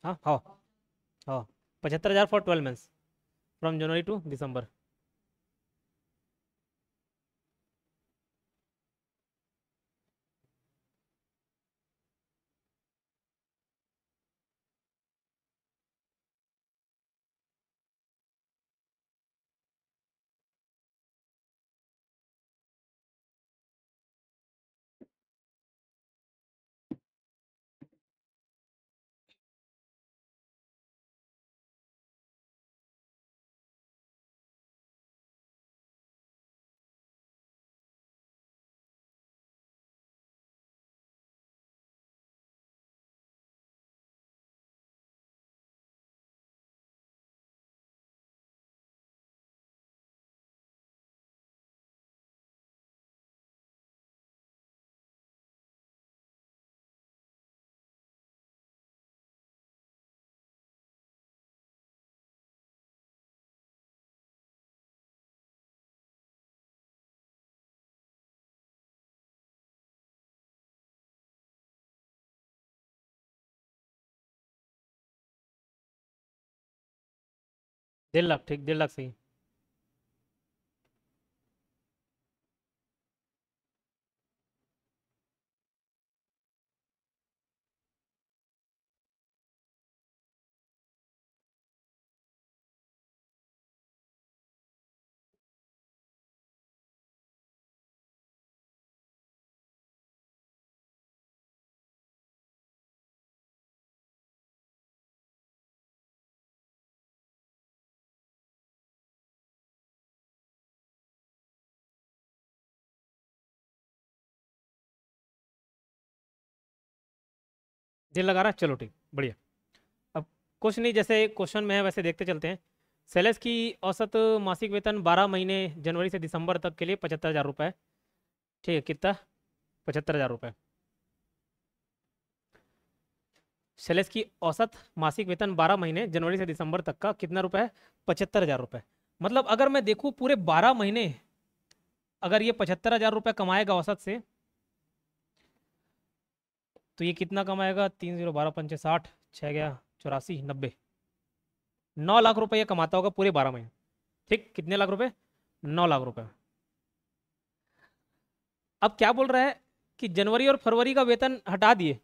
हाँ हाँ हाँ, 75,000 for 12 months from January to December. 1.5 lakh, ठीक, 1.5 लाख सही। दिल लगा रहा, चलो ठीक, बढ़िया। अब कुछ नहीं, जैसे क्वेश्चन में है वैसे देखते चलते हैं। सेलेस की औसत मासिक वेतन 12 महीने जनवरी से दिसंबर तक के लिए 75,000 रुपये। ठीक है, कितना? 75,000 रुपये। सेलेस की औसत मासिक वेतन 12 महीने जनवरी से दिसंबर तक का कितना रुपए है? 75,000 रुपये। मतलब अगर मैं देखूँ पूरे 12 महीने, अगर ये 75,000 रुपये कमाएगा औसत से, तो ये कितना कमाएगा? 3 0 12 5 60, 6 गया 84 90, 9 लाख रुपये ये कमाता होगा पूरे 12 महीने। ठीक, कितने लाख रुपए? 9 लाख रुपए। अब क्या बोल रहा है कि जनवरी और फरवरी का वेतन हटा दिए,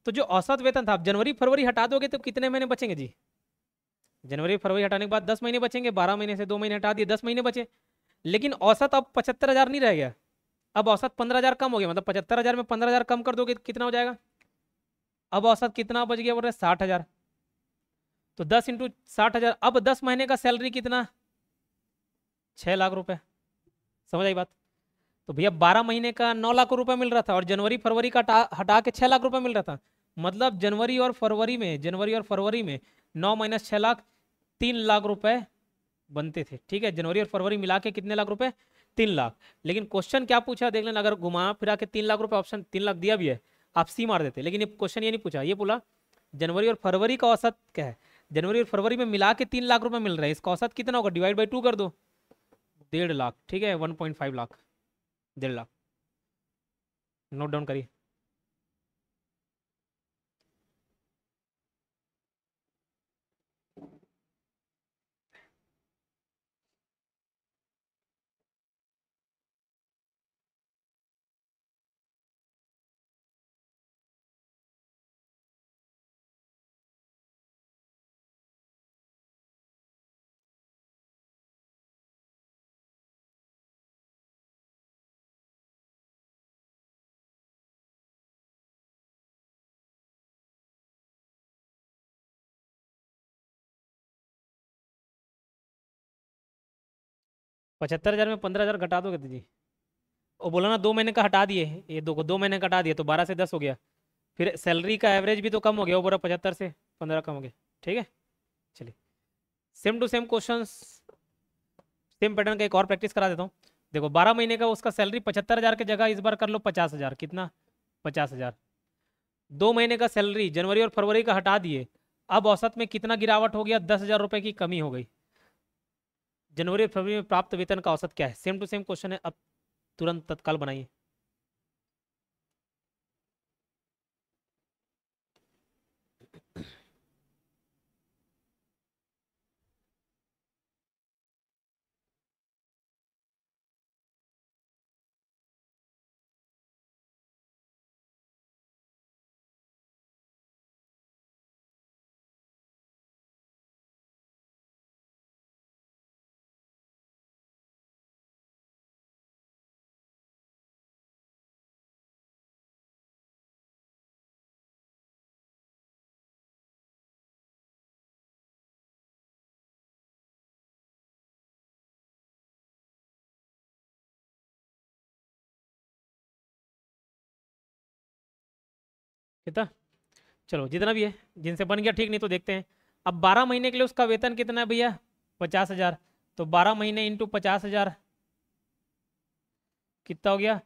तो जो औसत वेतन था, अब जनवरी फरवरी हटा दोगे तो कितने महीने बचेंगे जी? जनवरी फरवरी हटाने के बाद 10 महीने बचेंगे, 12 महीने से 2 महीने हटा दिए, 10 महीने बचे। लेकिन औसत अब 75,000 नहीं रह गया, अब औसत 15,000 कम हो गया। मतलब 75,000 में 15,000 कम कर दोगे तो कितना हो जाएगा? अब औसत कितना बच गया? बोल रहे 60,000। तो 10 × 60,000, अब 10 महीने का सैलरी कितना? 6 लाख रुपए। समझ आई बात? तो भैया 12 महीने का 9 लाख रुपए मिल रहा था, और जनवरी फरवरी का हटा के 6 लाख रुपए मिल रहा था। मतलब जनवरी और फरवरी में 9 - 6 लाख, 3 लाख रुपए बनते थे। ठीक है, जनवरी और फरवरी मिला के कितने लाख रुपए? 3 लाख। लेकिन क्वेश्चन क्या पूछा देख लेना, अगर घुमा फिरा के 3 लाख रुपए, ऑप्शन 3 लाख दिया भी है, आप सी मार देते। लेकिन ये क्वेश्चन ये नहीं पूछा, ये बोला जनवरी और फरवरी का औसत क्या है। जनवरी और फरवरी में मिला के 3 लाख रुपए मिल रहा है, इसका औसत कितना होगा? डिवाइड बाई 2 कर दो, 1.5 लाख। ठीक है, 1.5 लाख, 1.5 लाख। नोट डाउन करिए। पचहत्तर हजार में 15,000 घटा दोगे तो जी? वो बोला ना 2 महीने का हटा दिए, ये 2 महीने का हटा दिए तो 12 से 10 हो गया। फिर सैलरी का एवरेज भी तो कम हो गया, वो बोला 75 से 15 कम हो गया। ठीक है, चलिए। Same to same question, same pattern का एक और प्रैक्टिस करा देता हूँ। देखो 12 महीने का उसका सैलरी 75,000 की जगह इस बार कर लो 50,000। कितना? 50,000। 2 महीने का सैलरी जनवरी और फरवरी का हटा दिए, अब औसत में कितना गिरावट हो गया? 10,000 रुपये की कमी हो गई। जनवरी और फरवरी में प्राप्त वेतन का औसत क्या है? सेम टू सेम क्वेश्चन है, अब तुरंत तत्काल बनाइए। कितना? चलो जितना भी है, जिनसे बन गया ठीक, नहीं तो देखते हैं। अब 12 महीने के लिए उसका वेतन कितना है भैया? 50,000। तो 12 महीने इंटू 50,000 कितना हो गया?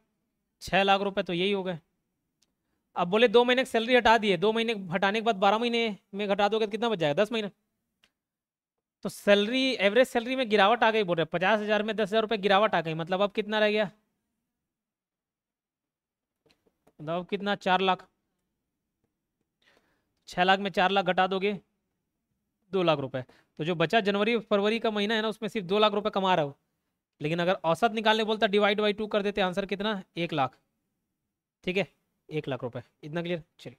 6 लाख रुपए, तो यही हो गए। अब बोले 2 महीने की सैलरी हटा दिए, 2 महीने हटाने के बाद 12 महीने में घटा दोगे तो कितना बच जाएगा? 10 महीने। तो सैलरी, एवरेज सैलरी में गिरावट आ गई, बोल रहे 50,000 में 10,000 रुपये गिरावट आ गई। मतलब अब कितना रह गया? मतलब अब कितना? 4 लाख। 6 लाख में 4 लाख घटा दोगे 2 लाख रुपए। तो जो बचा जनवरी फरवरी का महीना है ना, उसमें सिर्फ 2 लाख रुपए कमा रहा हो। लेकिन अगर औसत निकालने बोलता, डिवाइड बाई 2 कर देते, आंसर कितना, 1 लाख। ठीक है, 1 लाख रुपए। इतना क्लियर, चलिए।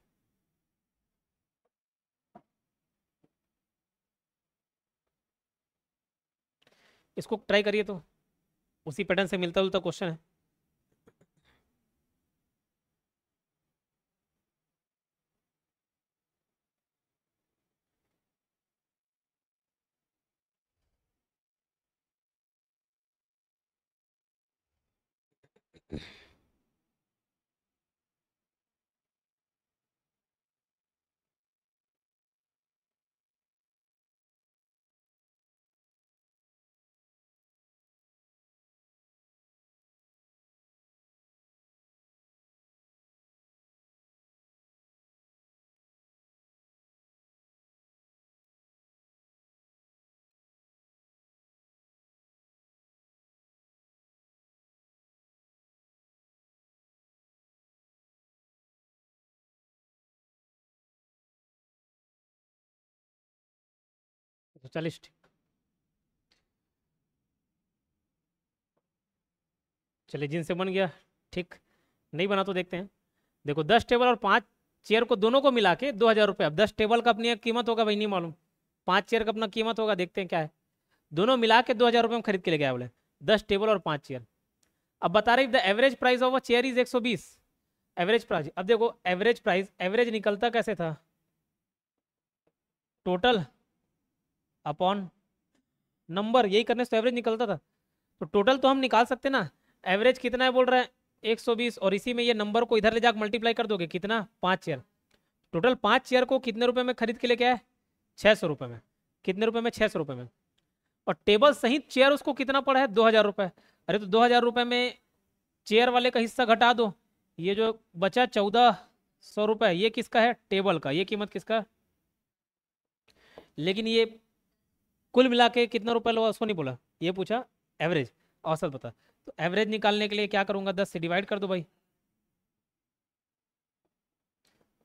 इसको ट्राई करिए, तो उसी पैटर्न से मिलता जुलता क्वेश्चन है। तो 40। चलिए, जिनसे बन गया ठीक, नहीं बना तो देखते हैं। देखो, 10 टेबल और 5 चेयर को दोनों को मिला के 2,000 रुपये। अब 10 टेबल का अपनी एक कीमत होगा भाई, नहीं मालूम। 5 चेयर का अपना कीमत होगा, देखते हैं क्या है। दोनों मिला के 2,000 रुपये में खरीद के ले गया बोले, 10 टेबल और 5 चेयर। अब बता रही the average price of a chair is 120। Average price, अब देखो एवरेज प्राइस, एवरेज निकलता कैसे था, टोटल अपॉन नंबर, यही करने से एवरेज निकलता था। तो टोटल तो हम निकाल सकते ना। एवरेज कितना है बोल रहे हैं, 120, और इसी में ये नंबर को इधर ले जाकर मल्टीप्लाई कर दोगे, कितना, 5 चेयर। टोटल 5 चेयर को कितने रुपए में खरीद के लेके आए, 600 रुपये में। कितने रुपए में, 600 रुपये में। और टेबल सहित चेयर उसको कितना पड़ा है, 2,000 रुपये। अरे तो 2,000 रुपये में चेयर वाले का हिस्सा घटा दो, ये जो बचा 1,400 रुपये, ये किसका है, टेबल का। ये कीमत किसका, लेकिन ये कुल मिला के कितना रुपए लो, उसको नहीं बोला, ये पूछा एवरेज, औसत बता। तो एवरेज निकालने के लिए क्या करूंगा, 10 से डिवाइड कर दो भाई।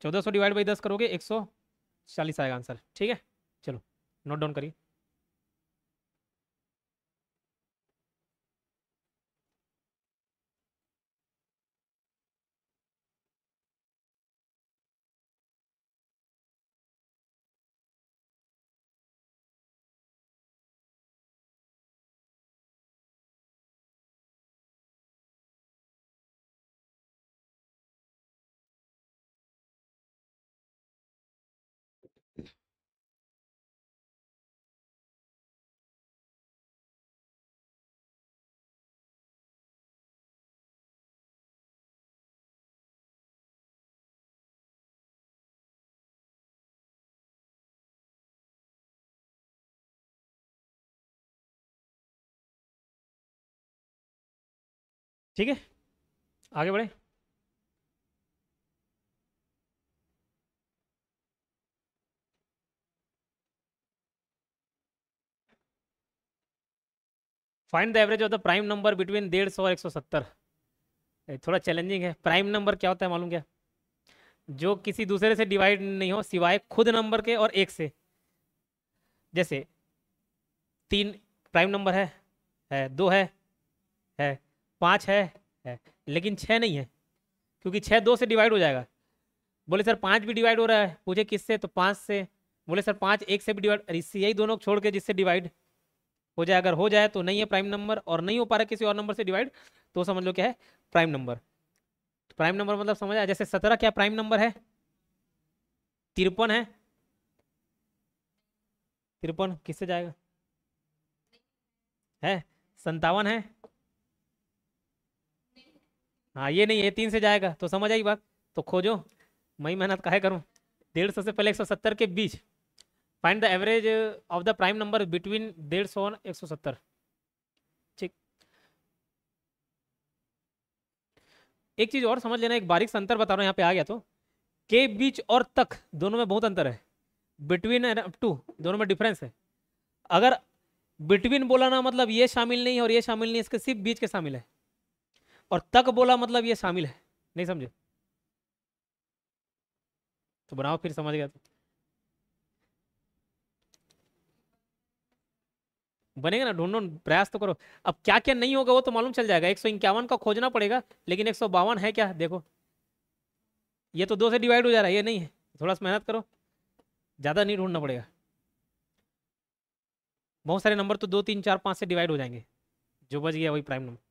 1,400 डिवाइड बाई 10 करोगे, 140 आएगा आंसर। ठीक है, चलो नोट डाउन करिए। ठीक है, आगे बढ़े। Find the average of the prime number between 150 और 170। थोड़ा चैलेंजिंग है। प्राइम नंबर क्या होता है मालूम क्या, जो किसी दूसरे से डिवाइड नहीं हो सिवाय खुद नंबर के और एक से। जैसे 3 प्राइम नंबर है, 2 है, 5 है, लेकिन 6 नहीं है, क्योंकि 6 2 से डिवाइड हो जाएगा। बोले सर 5 भी डिवाइड हो रहा है, पूछे किससे, तो 5 से। बोले सर 5 1 से भी डिवाइड, इससे यही दोनों छोड़ के जिससे डिवाइड हो जाए, अगर हो जाए तो नहीं है प्राइम नंबर, और नहीं हो पा रहा किसी और नंबर से डिवाइड, तो समझ लो क्या है, प्राइम नंबर। तो प्राइम नंबर मतलब समझ आया, जैसे 17 क्या प्राइम नंबर है, 53 है, 53 किससे जाएगा, है 57 है, हाँ ये नहीं है, 3 से जाएगा, तो समझ आई बात। तो खोजो, मैं ही मेहनत काहे करूं। 150 से पहले 170 के बीच, find the average of the prime number between 150 और 170। ठीक, एक चीज और समझ लेना, एक बारीक सा अंतर बता रहा हूँ, यहाँ पे आ गया तो, के बीच और तक दोनों में बहुत अंतर है। बिटवीन एंड अप टू दोनों में डिफरेंस है। अगर बिटवीन बोला ना, मतलब ये शामिल नहीं और ये शामिल नहीं, इसके सिर्फ बीच के शामिल है। और तक बोला मतलब ये शामिल है। नहीं समझे, तो बनाओ फिर, समझ गया तो। बनेगा ना, ढूंढो, प्रयास तो करो। अब क्या क्या नहीं होगा वो तो मालूम चल जाएगा। 151 का खोजना पड़ेगा, लेकिन 152 है क्या देखो। ये तो 2 से डिवाइड हो जा रहा है, ये नहीं है। थोड़ा सा मेहनत करो, ज़्यादा नहीं ढूंढना पड़ेगा। बहुत सारे नंबर तो 2 3 4 5 से डिवाइड हो जाएंगे। जो बच गया वही प्राइम नंबर।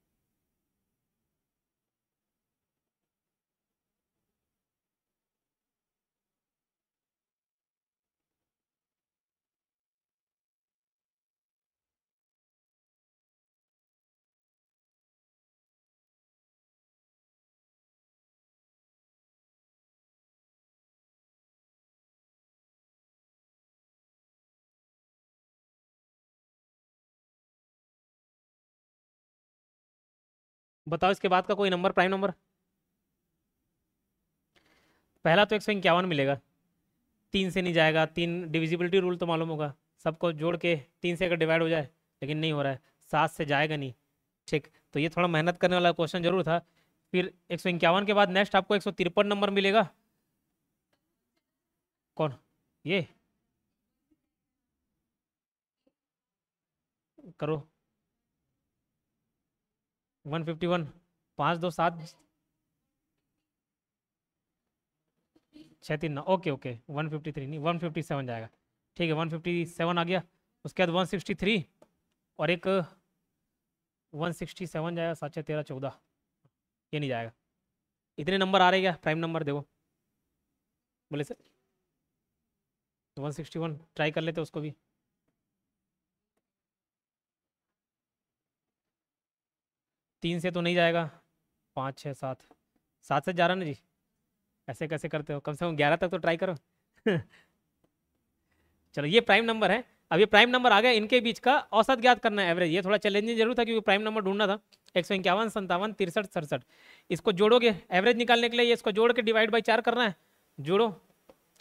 बताओ इसके बाद का कोई नंबर प्राइम नंबर। पहला तो 151 मिलेगा, 3 से नहीं जाएगा। 3 डिविजिबिलिटी रूल तो मालूम होगा, सबको जोड़ के 3 से अगर डिवाइड हो जाए, लेकिन नहीं हो रहा है। 7 से जाएगा नहीं। ठीक, तो ये थोड़ा मेहनत करने वाला क्वेश्चन जरूर था। फिर 151 के बाद नेक्स्ट आपको 153 नंबर मिलेगा। कौन? ये करो। 151, 5 2 7 6 3 9, ओके ओके। 153 नहीं, 157 जाएगा। ठीक है, 157 आ गया। उसके बाद 163, और एक 167 जाएगा। 7 6 13 14, ये नहीं जाएगा। इतने नंबर आ रहे क्या प्राइम नंबर देखो। बोले सर 161 ट्राई कर लेते उसको भी। 3 से तो नहीं जाएगा। 5 6 7, 7 से जा रहा ना जी। ऐसे कैसे करते हो, कम से कम 11 तक तो ट्राई करो। चलो ये प्राइम नंबर है। अब ये प्राइम नंबर आ गया, इनके बीच का औसत ज्ञात करना है, एवरेज। ये थोड़ा चैलेंजिंग जरूर था क्योंकि प्राइम नंबर ढूंढना था। 151 57 63 67, इसको जोड़ोगे एवरेज निकालने के लिए। ये इसको जोड़ के डिवाइड बाई 4 करना है। जोड़ो,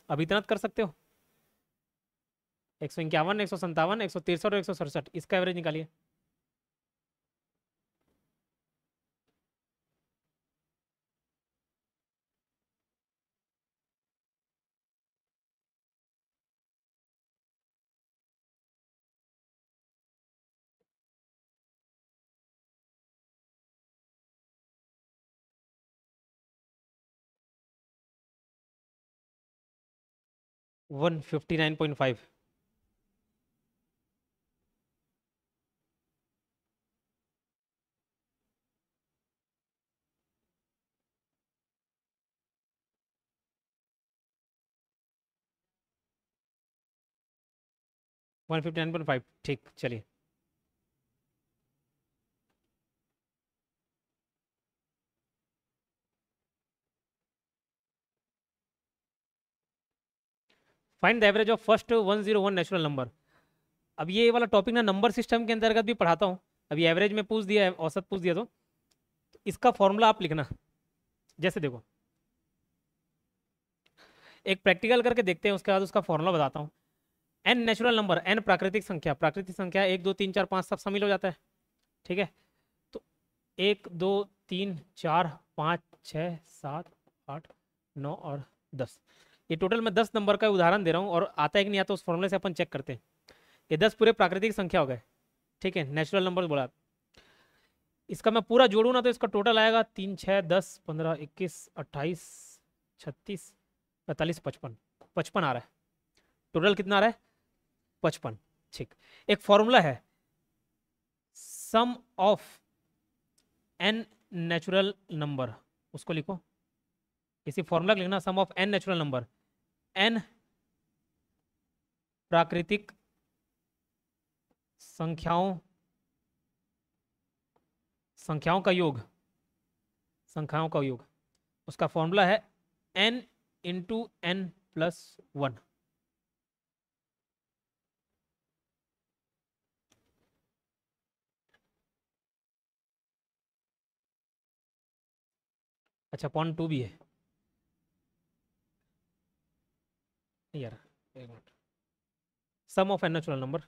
अब इतना तो कर सकते हो। 151 157 163 और 167, इसका एवरेज निकालिए। वन 59.5। 159.5, ठीक, चलिए। Find the average of first 101 natural number. अब ये वाला टॉपिक ना नंबर सिस्टम के अंतर्गत भी पढ़ाता हूँ। अभी एवरेज में पूछ दिया है, औसत पूछ दिया, तो इसका फॉर्मूला आप लिखना। जैसे देखो, एक प्रैक्टिकल करके देखते हैं, उसके बाद उसका फॉर्मूला बताता हूँ। एन नेचुरल नंबर, एन प्राकृतिक संख्या। प्राकृतिक संख्या 1 2 3 4 5 सब शामिल हो जाता है। ठीक है, तो 1 2 3 4 5 6 7 8 9 और 10, ये टोटल मैं 10 नंबर का उदाहरण दे रहा हूँ, और आता है कि नहीं आता उस फॉर्मूले से अपन चेक करते हैं। ये 10 पूरे प्राकृतिक संख्या हो गए। ठीक है, नेचुरल नंबर बोला। इसका मैं पूरा जोड़ू ना तो इसका टोटल आएगा 3 6 10 15 21 28 36 45 55, 55 आ रहा है। टोटल कितना आ रहा है? 55। ठीक, एक फॉर्मूला है, sum of N natural number, उसको लिखो। इसी फॉर्मूला लिखना, sum of N natural number. N प्राकृतिक संख्याओं, संख्याओं का योग, संख्याओं का योग। उसका फॉर्मूला है एन इंटू एन प्लस 1। अच्छा, 0.2 भी है। नहीं यार, एक minute. Sum of N natural number,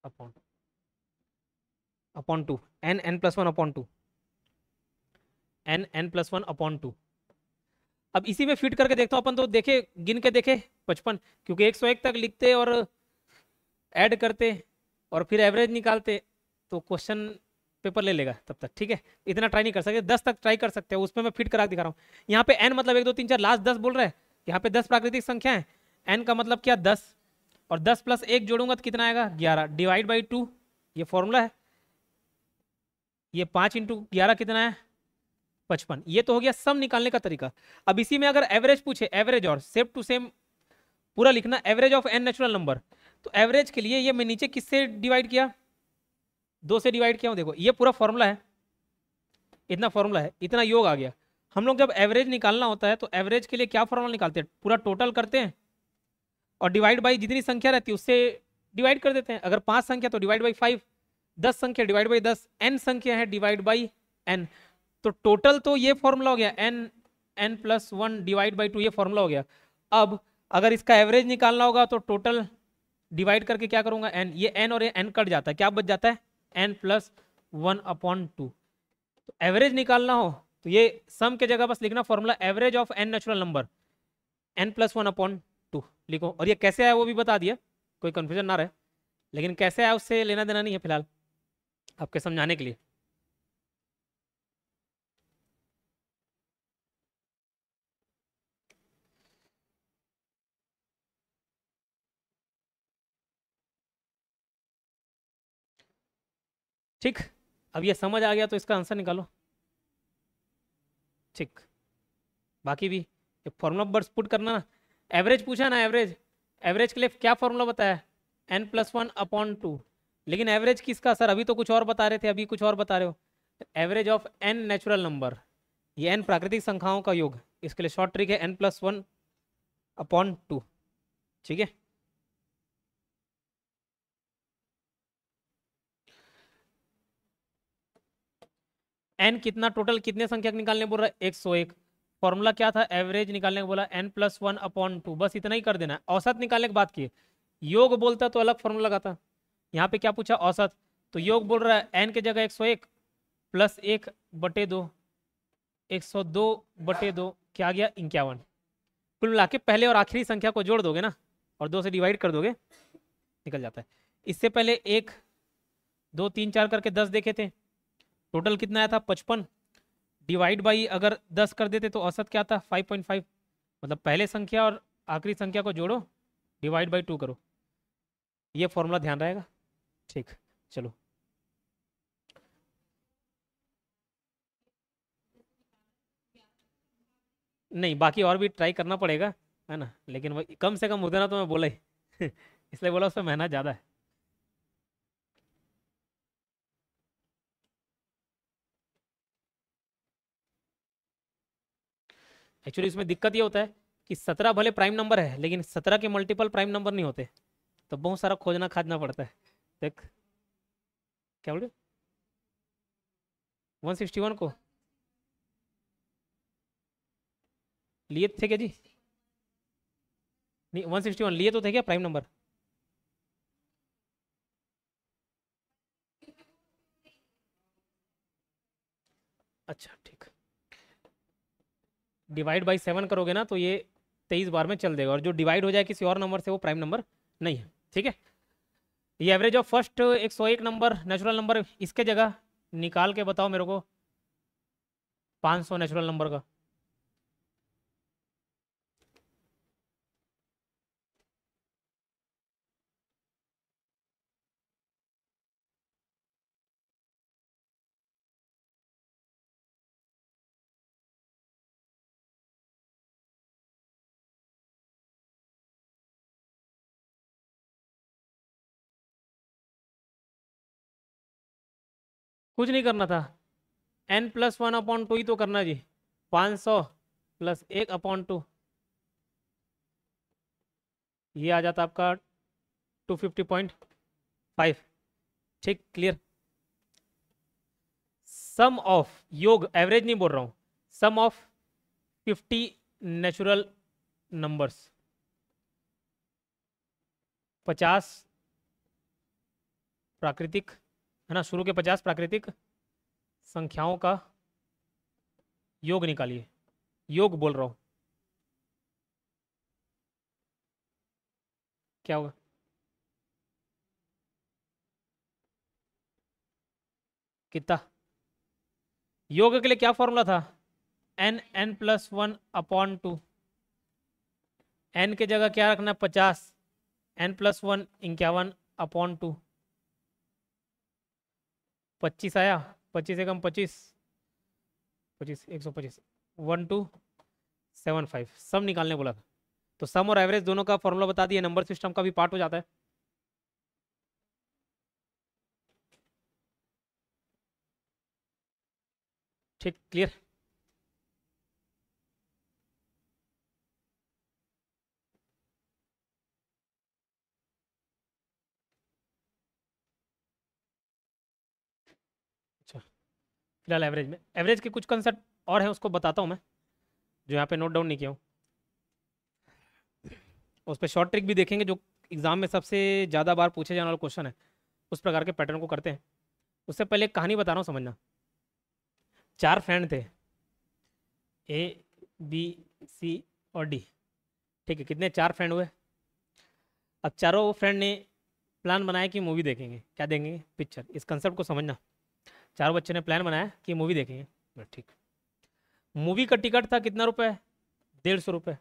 upon upon 2, n plus 1 upon 2, n plus 1 upon 2। अब इसी में फिट करके देखता हूँ अपन, तो देखे गिन के देखे 55, क्योंकि 101 तक लिखते और ऐड करते और फिर एवरेज निकालते तो क्वेश्चन पेपर ले लेगा तब तक। ठीक है, इतना ट्राई नहीं कर सकते, 10 तक ट्राई कर सकते हो, उसमें मैं फिट करा दिखा रहा हूँ। यहाँ पे n मतलब 1 2 3 4 लास्ट 10 बोल रहा है, यहाँ पे 10 प्राकृतिक संख्या है, n का मतलब क्या 10, और 10 प्लस 1 जोड़ूंगा तो कितना आएगा 11, डिवाइड बाई 2, ये फॉर्मूला है। ये 5 इंटू 11 कितना है 55। ये तो हो गया सम निकालने का तरीका। अब इसी में अगर एवरेज पूछे, एवरेज और सेम टू सेम पूरा लिखना, average of n natural number, तो एवरेज के लिए ये मैं नीचे किससे डिवाइड किया, 2 से डिवाइड किया हूं। देखो ये पूरा फॉर्मूला है, इतना फॉर्मूला है, इतना योग आ गया। हम लोग जब एवरेज निकालना होता है तो एवरेज के लिए क्या फॉर्मूला निकालते हैं, पूरा टोटल करते हैं और डिवाइड बाई जितनी संख्या रहती है उससे डिवाइड कर देते हैं। अगर 5 संख्या तो डिवाइड बाई 5, 10 संख्या डिवाइड बाई 10, n संख्या है डिवाइड बाई n। तो टोटल तो ये फॉर्मूला हो गया n प्लस 1 डिवाइड बाई 2, ये फॉर्मूला हो गया। अब अगर इसका एवरेज निकालना होगा तो टोटल डिवाइड करके क्या करूंगा n, ये n और ये n कट जाता है, क्या बच जाता है n प्लस 1/2। तो एवरेज निकालना हो तो ये सम के जगह बस लिखना formula average of n natural number n plus 1/2 लिखो। और ये कैसे आया वो भी बता दिया, कोई कंफ्यूजन ना रहे, लेकिन कैसे आया उससे लेना देना नहीं है फिलहाल, आपके समझाने के लिए। ठीक, अब ये समझ आ गया तो इसका आंसर निकालो। ठीक, बाकी भी ये फॉर्मूला बर्ड्स पुट करना ना। एवरेज पूछा ना, एवरेज, एवरेज के लिए क्या फॉर्मूला बताया n+1/2, लेकिन एवरेज किसका सर, अभी तो कुछ और बता रहे थे, अभी कुछ और बता रहे हो। Average of n natural number, ये n प्राकृतिक संख्याओं का योग, इसके लिए शॉर्ट ट्रिक है n+1/2। ठीक है, n कितना टोटल कितने संख्या निकालने बोल रहा है 101। फॉर्मूला क्या था, एवरेज निकालने को बोला n+1/2, बस इतना ही कर देना है। औसत निकालने की बात की, योग बोलता तो अलग फॉर्मूला लगाता। यहाँ पे क्या पूछा औसत, तो योग बोल रहा है n की जगह 101 प्लस 1/2, 102/2 क्या आ गया 51। कुल मिला के पहले और आखिरी संख्या को जोड़ दोगे ना और 2 से डिवाइड कर दोगे निकल जाता है। इससे पहले 1 2 3 4 करके 10 देखे थे, टोटल कितना आया था 55, डिवाइड बाई अगर 10 कर देते तो औसत क्या था 5.5। मतलब पहले संख्या और आखिरी संख्या को जोड़ो, डिवाइड बाई 2 करो, ये फॉर्मूला ध्यान रहेगा। ठीक, चलो नहीं, बाकी और भी ट्राई करना पड़ेगा, है ना, लेकिन वो कम से कम उतना तो मैं बोला ही इसलिए बोला उसमें मेहनत ज़्यादा है। एक्चुअली इसमें दिक्कत ये होता है कि 17 भले प्राइम नंबर है लेकिन 17 के मल्टीपल प्राइम नंबर नहीं होते, तो बहुत सारा खोजना खाजना पड़ता है। देख क्या बोले 161 को लिए थे क्या जी, नहीं 161 लिए तो थे क्या प्राइम नंबर। अच्छा ठीक, डिवाइड बाई 7 करोगे ना तो ये 23 बार में चल देगा, और जो डिवाइड हो जाए किसी और नंबर से वो प्राइम नंबर नहीं है। ठीक है, ये average of first 101 number natural number, इसके जगह निकाल के बताओ मेरे को 500 नेचुरल नंबर का। कुछ नहीं करना था, n+1/2 ही तो करना जी, 500 प्लस 1/2, ये आ जाता आपका 250.5। ठीक, क्लियर। सम ऑफ, योग एवरेज नहीं बोल रहा हूं, सम ऑफ 50 नेचुरल नंबर्स, 50 प्राकृतिक, है ना, शुरू के 50 प्राकृतिक संख्याओं का योग निकालिए, योग बोल रहा हूं। क्या होगा? कितना? योग के लिए क्या फॉर्मूला था? n+1/2। n की जगह क्या रखना? 50। n+1 51/2। 25 आया। 25 एकम 25। 25 125 1275 सम निकालने बोला था। तो सम और एवरेज दोनों का फॉर्मूला बता दिया, नंबर सिस्टम का भी पार्ट हो जाता है। ठीक, क्लियर। अच्छा, फिलहाल एवरेज में, एवरेज के कुछ कंसेप्ट और है, उसको बताता हूँ मैं, जो यहाँ पे नोट डाउन नहीं किया हूँ। उस पर शॉर्ट ट्रिक भी देखेंगे, जो एग्जाम में सबसे ज़्यादा बार पूछे जाने वाला क्वेश्चन है, उस प्रकार के पैटर्न को करते हैं। उससे पहले एक कहानी बता रहा हूँ, समझना। 4 फ्रेंड थे, ए, बी, सी और डी। ठीक है, कितने? 4 फ्रेंड हुए। अब चारों फ्रेंड ने प्लान बनाया कि मूवी देखेंगे। क्या देखेंगे? पिक्चर। इस कंसेप्ट को समझना। चारों बच्चों ने प्लान बनाया कि मूवी देखेंगे। ठीक। मूवी का टिकट था कितना रुपए? 150 रुपये।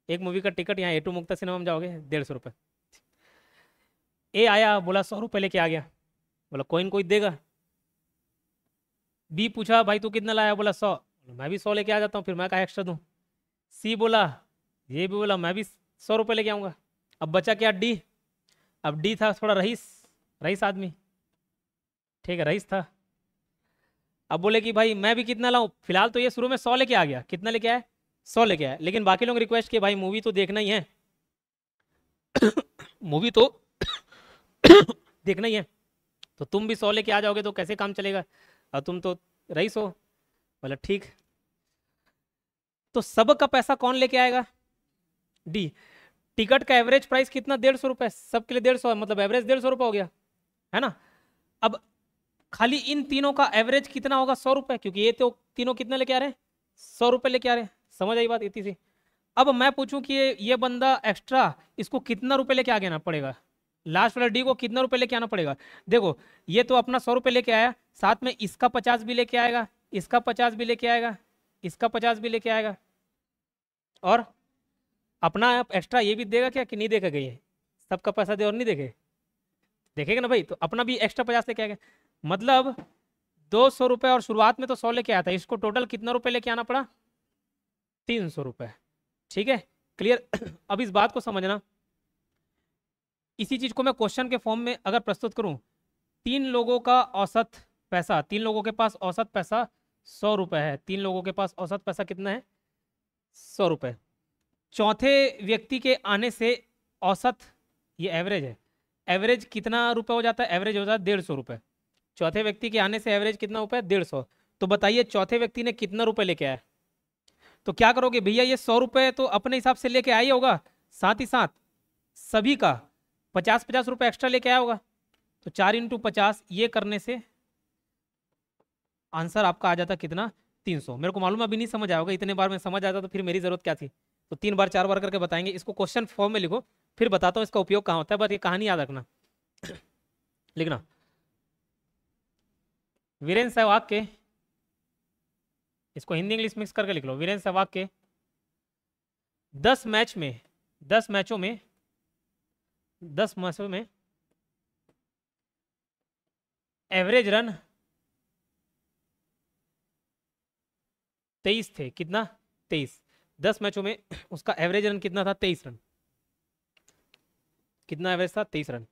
एक मूवी का टिकट, यहाँ A2 मुक्ता सिनेमा में जाओगे, 150 रुपये। ए आया, बोला 100 रुपये लेके आ गया। बोला कोई न कोई देगा। बी पूछा भाई तू कितना लाया? बोला 100। मैं भी 100 लेके आ जाता हूँ, फिर मैं कहा एक्स्ट्रा दूँ। सी बोला, ये भी बोला मैं भी 100 रुपये लेके आऊँगा। अब बचा क्या? डी। अब डी था थोड़ा रईस, रईस आदमी। ठीक है, रईस था। अब बोले कि भाई मैं भी कितना लाऊं? फिलहाल तो ये शुरू में 100 लेके आ गया। कितना लेके आया? 100 लेके आया। लेकिन बाकी लोग रिक्वेस्ट किए भाई मूवी तो देखना ही है, मूवी तो देखना ही है, तो तुम भी 100 लेके आ जाओगे तो कैसे काम चलेगा, और तुम तो रईस हो। बोला ठीक। तो सब का पैसा कौन लेके आएगा? डी। टिकट का एवरेज प्राइस कितना? 150 रुपये। सबके लिए 150, मतलब एवरेज 150 रुपये हो गया, है ना। अब खाली इन तीनों का एवरेज कितना होगा? 100 रुपये, क्योंकि ये तो तीनों कितना लेके आ रहे हैं? 100 रुपये लेके आ रहे हैं। समझ आई बात? इतनी सी। अब मैं पूछूं कि ये बंदा एक्स्ट्रा, इसको कितना रुपए लेके आगे आना पड़ेगा? लास्ट वाला डी को कितना रुपए लेके आना पड़ेगा? देखो, ये तो अपना 100 रुपये लेके आया, साथ में इसका 50 भी लेके आएगा, इसका 50 भी लेके आएगा, इसका 50 भी लेके आएगा, और अपना एक्स्ट्रा ये भी देगा क्या कि नहीं देगा? ये सबका पैसा दे और नहीं देखे? देखेगा ना भाई, तो अपना भी एक्स्ट्रा 50 लेके आएगा। मतलब 200 रुपये, और शुरुआत में तो 100 लेके आया था, इसको टोटल कितना रुपए लेके आना पड़ा? 300 रुपये। ठीक है, क्लियर। अब इस बात को समझना, इसी चीज को मैं क्वेश्चन के फॉर्म में अगर प्रस्तुत करूं, 3 लोगों का औसत पैसा, 3 लोगों के पास औसत पैसा 100 रुपये है। 3 लोगों के पास औसत पैसा कितना है? 100 रुपये। चौथे व्यक्ति के आने से औसत, ये एवरेज है, एवरेज कितना रुपए हो जाता है? एवरेज हो जाता है 150 रुपये। चौथे व्यक्ति के आने से एवरेज कितना रुपए? 150। तो बताइए चौथे व्यक्ति ने कितना रुपए लेके आया? तो क्या करोगे भैया, ये 100 रुपये तो अपने हिसाब से लेके आया ही होगा, साथ ही साथ सभी का 50-50 रुपये एक्स्ट्रा लेके आया होगा। तो 4 × 50, ये करने से आंसर आपका आ जाता कितना? 300। मेरे को मालूम अभी नहीं समझ आया होगा, इतने बार में समझ आता तो फिर मेरी जरूरत क्या थी। तो 3 बार 4 बार करके बताएंगे, इसको क्वेश्चन फॉर्म में लिखो, फिर बताता हूँ इसका उपयोग कहाँ होता है, बस ये कहानी याद रखना। लिखना, वीरेंद्र सहवाग के, इसको हिंदी इंग्लिश मिक्स करके लिख लो, वीरेंद्र सहवाग के 10 मैच में, 10 मैचों में, 10 मैचों में एवरेज रन 23 थे। कितना? 23। 10 मैचों में उसका एवरेज रन कितना था? 23 रन। कितना एवरेज था? 23 रन।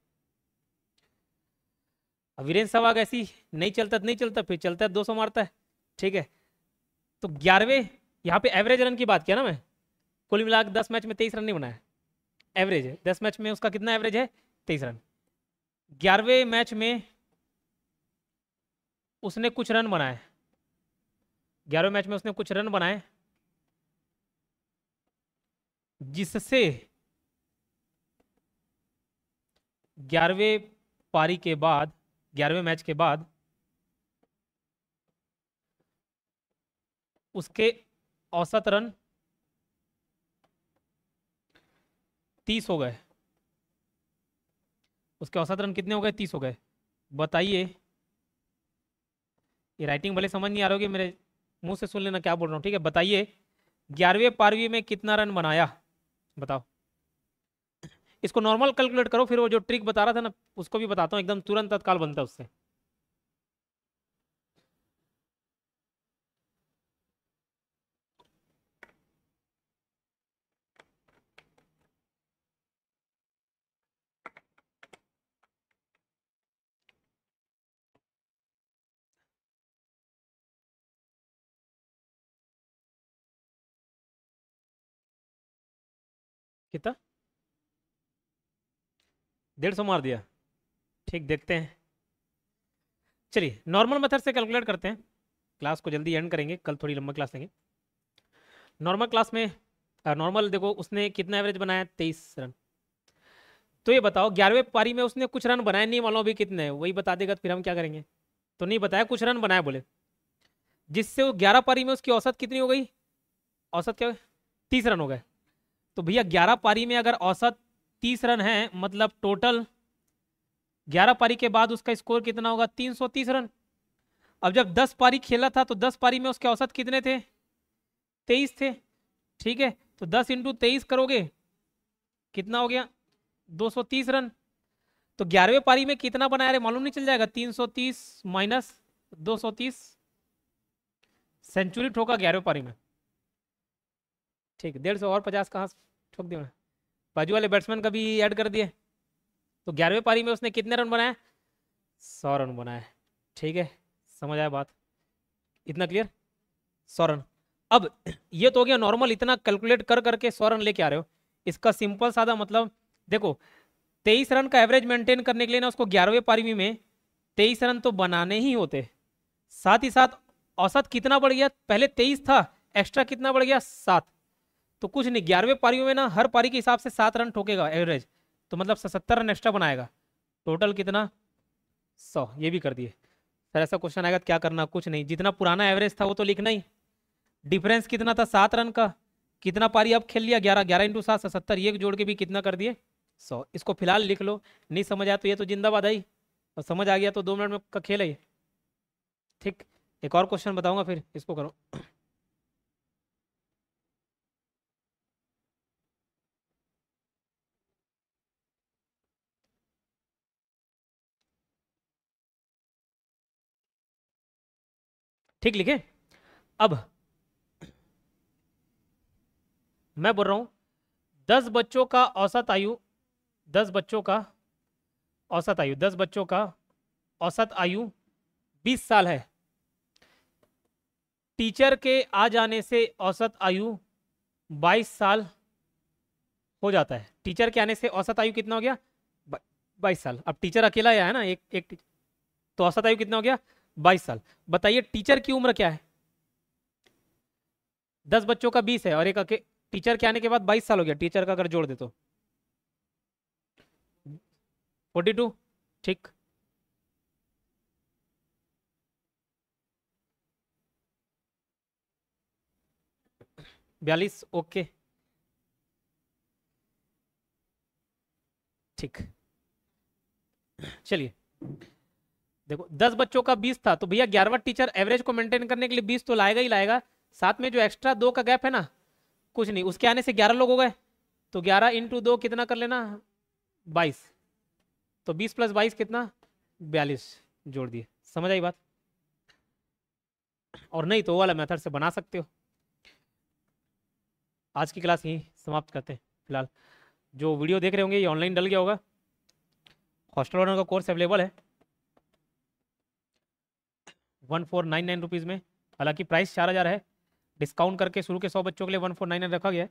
अब वीरेंद्र सहवाग ऐसी नहीं चलता तो नहीं चलता, फिर चलता है 200 मारता है। ठीक है, तो 11वें, यहाँ पे एवरेज रन की बात किया ना मैं, कुल मिला 10 मैच में 23 रन नहीं बनाया, एवरेज है 10 मैच में उसका कितना एवरेज है? 23 रन। 11वें मैच में उसने कुछ रन बनाए, 11वें मैच में उसने कुछ रन बनाए, जिससे 11वें पारी के बाद, 11वें मैच के बाद उसके औसत रन 30 हो गए। उसके औसत रन कितने हो गए? 30 हो गए। बताइए, ये राइटिंग भले समझ नहीं आ रही होगी, मेरे मुंह से सुन लेना क्या बोल रहा हूँ, ठीक है? बताइए 11वें पारवी में कितना रन बनाया, बताओ। इसको नॉर्मल कैलकुलेट करो, फिर वो जो ट्रिक बता रहा था ना उसको भी बताता हूँ, एकदम तुरंत तत्काल बनता है उससे। कितना? 150 मार दिया? ठीक, देखते हैं। चलिए नॉर्मल मेथड से कैलकुलेट करते हैं, क्लास को जल्दी एंड करेंगे, कल थोड़ी लंबा क्लास लेंगे। नॉर्मल क्लास में नॉर्मल देखो उसने कितना एवरेज बनाया? 23 रन। तो ये बताओ 11वें पारी में उसने कुछ रन बनाए, नहीं मालूम अभी कितने हैं, वही बता देगा तो फिर हम क्या करेंगे? तो नहीं बताया, कुछ रन बनाए बोले, जिससे वो 11 पारी में उसकी औसत कितनी हो गई? औसत क्या? 30 रन हो गए। तो भैया 11 पारी में अगर औसत 30 रन है, मतलब टोटल 11 पारी के बाद उसका स्कोर कितना होगा? 330 रन। अब जब 10 पारी खेला था तो 10 पारी में उसके औसत कितने थे? 23 थे, ठीक है? तो 10 इंटू 23 करोगे, कितना हो गया? 230 रन। तो 11वें पारी में कितना बनाया रे, मालूम नहीं चल जाएगा? 330 माइनस 230, सेंचुरी ठोका 11वें पारी में। ठीक, 150 और 50 कहाँ से ठोक दिया? बाजू वाले बैट्समैन का भी ऐड कर दिए। तो 11वें पारी में उसने कितने रन बनाए? 100 रन बनाए। ठीक है, समझ आया बात? इतना क्लियर? 100 रन। अब ये तो हो गया नॉर्मल, इतना कैलकुलेट कर करके 100 रन लेके आ रहे हो। इसका सिंपल सादा मतलब देखो, 23 रन का एवरेज मेंटेन करने के लिए ना उसको 11वें पारी में 23 रन तो बनाने ही होते, साथ ही साथ औसत कितना बढ़ गया? पहले 23 था, एक्स्ट्रा कितना बढ़ गया? 7। तो कुछ नहीं, 11वें पारियों में ना हर पारी के हिसाब से 7 रन ठोकेगा एवरेज, तो मतलब 77 रन एक्स्ट्रा बनाएगा। टोटल कितना? 100। ये भी कर दिए। सर ऐसा क्वेश्चन आएगा तो क्या करना? कुछ नहीं, जितना पुराना एवरेज था वो तो लिखना ही। डिफरेंस कितना था? 7 रन का। कितना पारी अब खेल लिया? 11। 11 इंटू 7 77, ये जोड़ के भी कितना कर दिए? 100। इसको फिलहाल लिख लो, नहीं समझ आया तो ये तो जिंदाबाद आई, और समझ आ गया तो 2 मिनट में का खेल है ये। ठीक, एक और क्वेश्चन बताऊंगा फिर इसको करो। ठीक, लिखे? अब मैं बोल रहा हूं 10 बच्चों का औसत आयु, 10 बच्चों का औसत आयु, 10 बच्चों का औसत आयु 20 साल है। टीचर के आ जाने से औसत आयु 22 साल हो जाता है। टीचर के आने से औसत आयु कितना हो गया? 22 साल। अब टीचर अकेला आया है ना, एक टीचर, तो औसत आयु कितना हो गया? 22 साल। बताइए टीचर की उम्र क्या है? 10 बच्चों का 20 है और एक टीचर के आने के बाद 22 साल हो गया, टीचर का अगर जोड़ दे तो 42। ठीक, बयालीस। ओके, ठीक। चलिए देखो 10 बच्चों का 20 था, तो भैया 11वां टीचर एवरेज को मेंटेन करने के लिए 20 तो लाएगा ही लाएगा, साथ में जो एक्स्ट्रा 2 का गैप है ना, कुछ नहीं, उसके आने से 11 लोग हो गए, तो 11 इंटू 2 कितना कर लेना? 22। तो 20 प्लस 22 कितना? 42 जोड़ दिए। समझ आई बात? और नहीं तो वो वाला मेथड से बना सकते हो। आज की क्लास यहीं समाप्त करते हैं फिलहाल। जो वीडियो देख रहे होंगे ये ऑनलाइन डल गया होगा, हॉस्टल ओनर का कोर्स अवेलेबल है 1499 रुपीज़ में। हालांकि प्राइस 4000 है, डिस्काउंट करके शुरू के 100 बच्चों के लिए 1499 रखा गया है।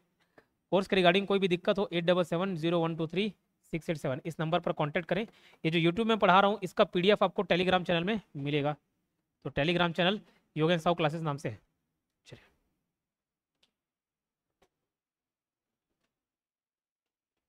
कोर्स के रिगार्डिंग कोई भी दिक्कत हो 8770123687 इस नंबर पर कांटेक्ट करें। ये जो यूट्यूब में पढ़ा रहा हूँ इसका PDF आपको टेलीग्राम चैनल में मिलेगा, तो टेलीग्राम चैनल योगेन साहू क्लासेस नाम से है।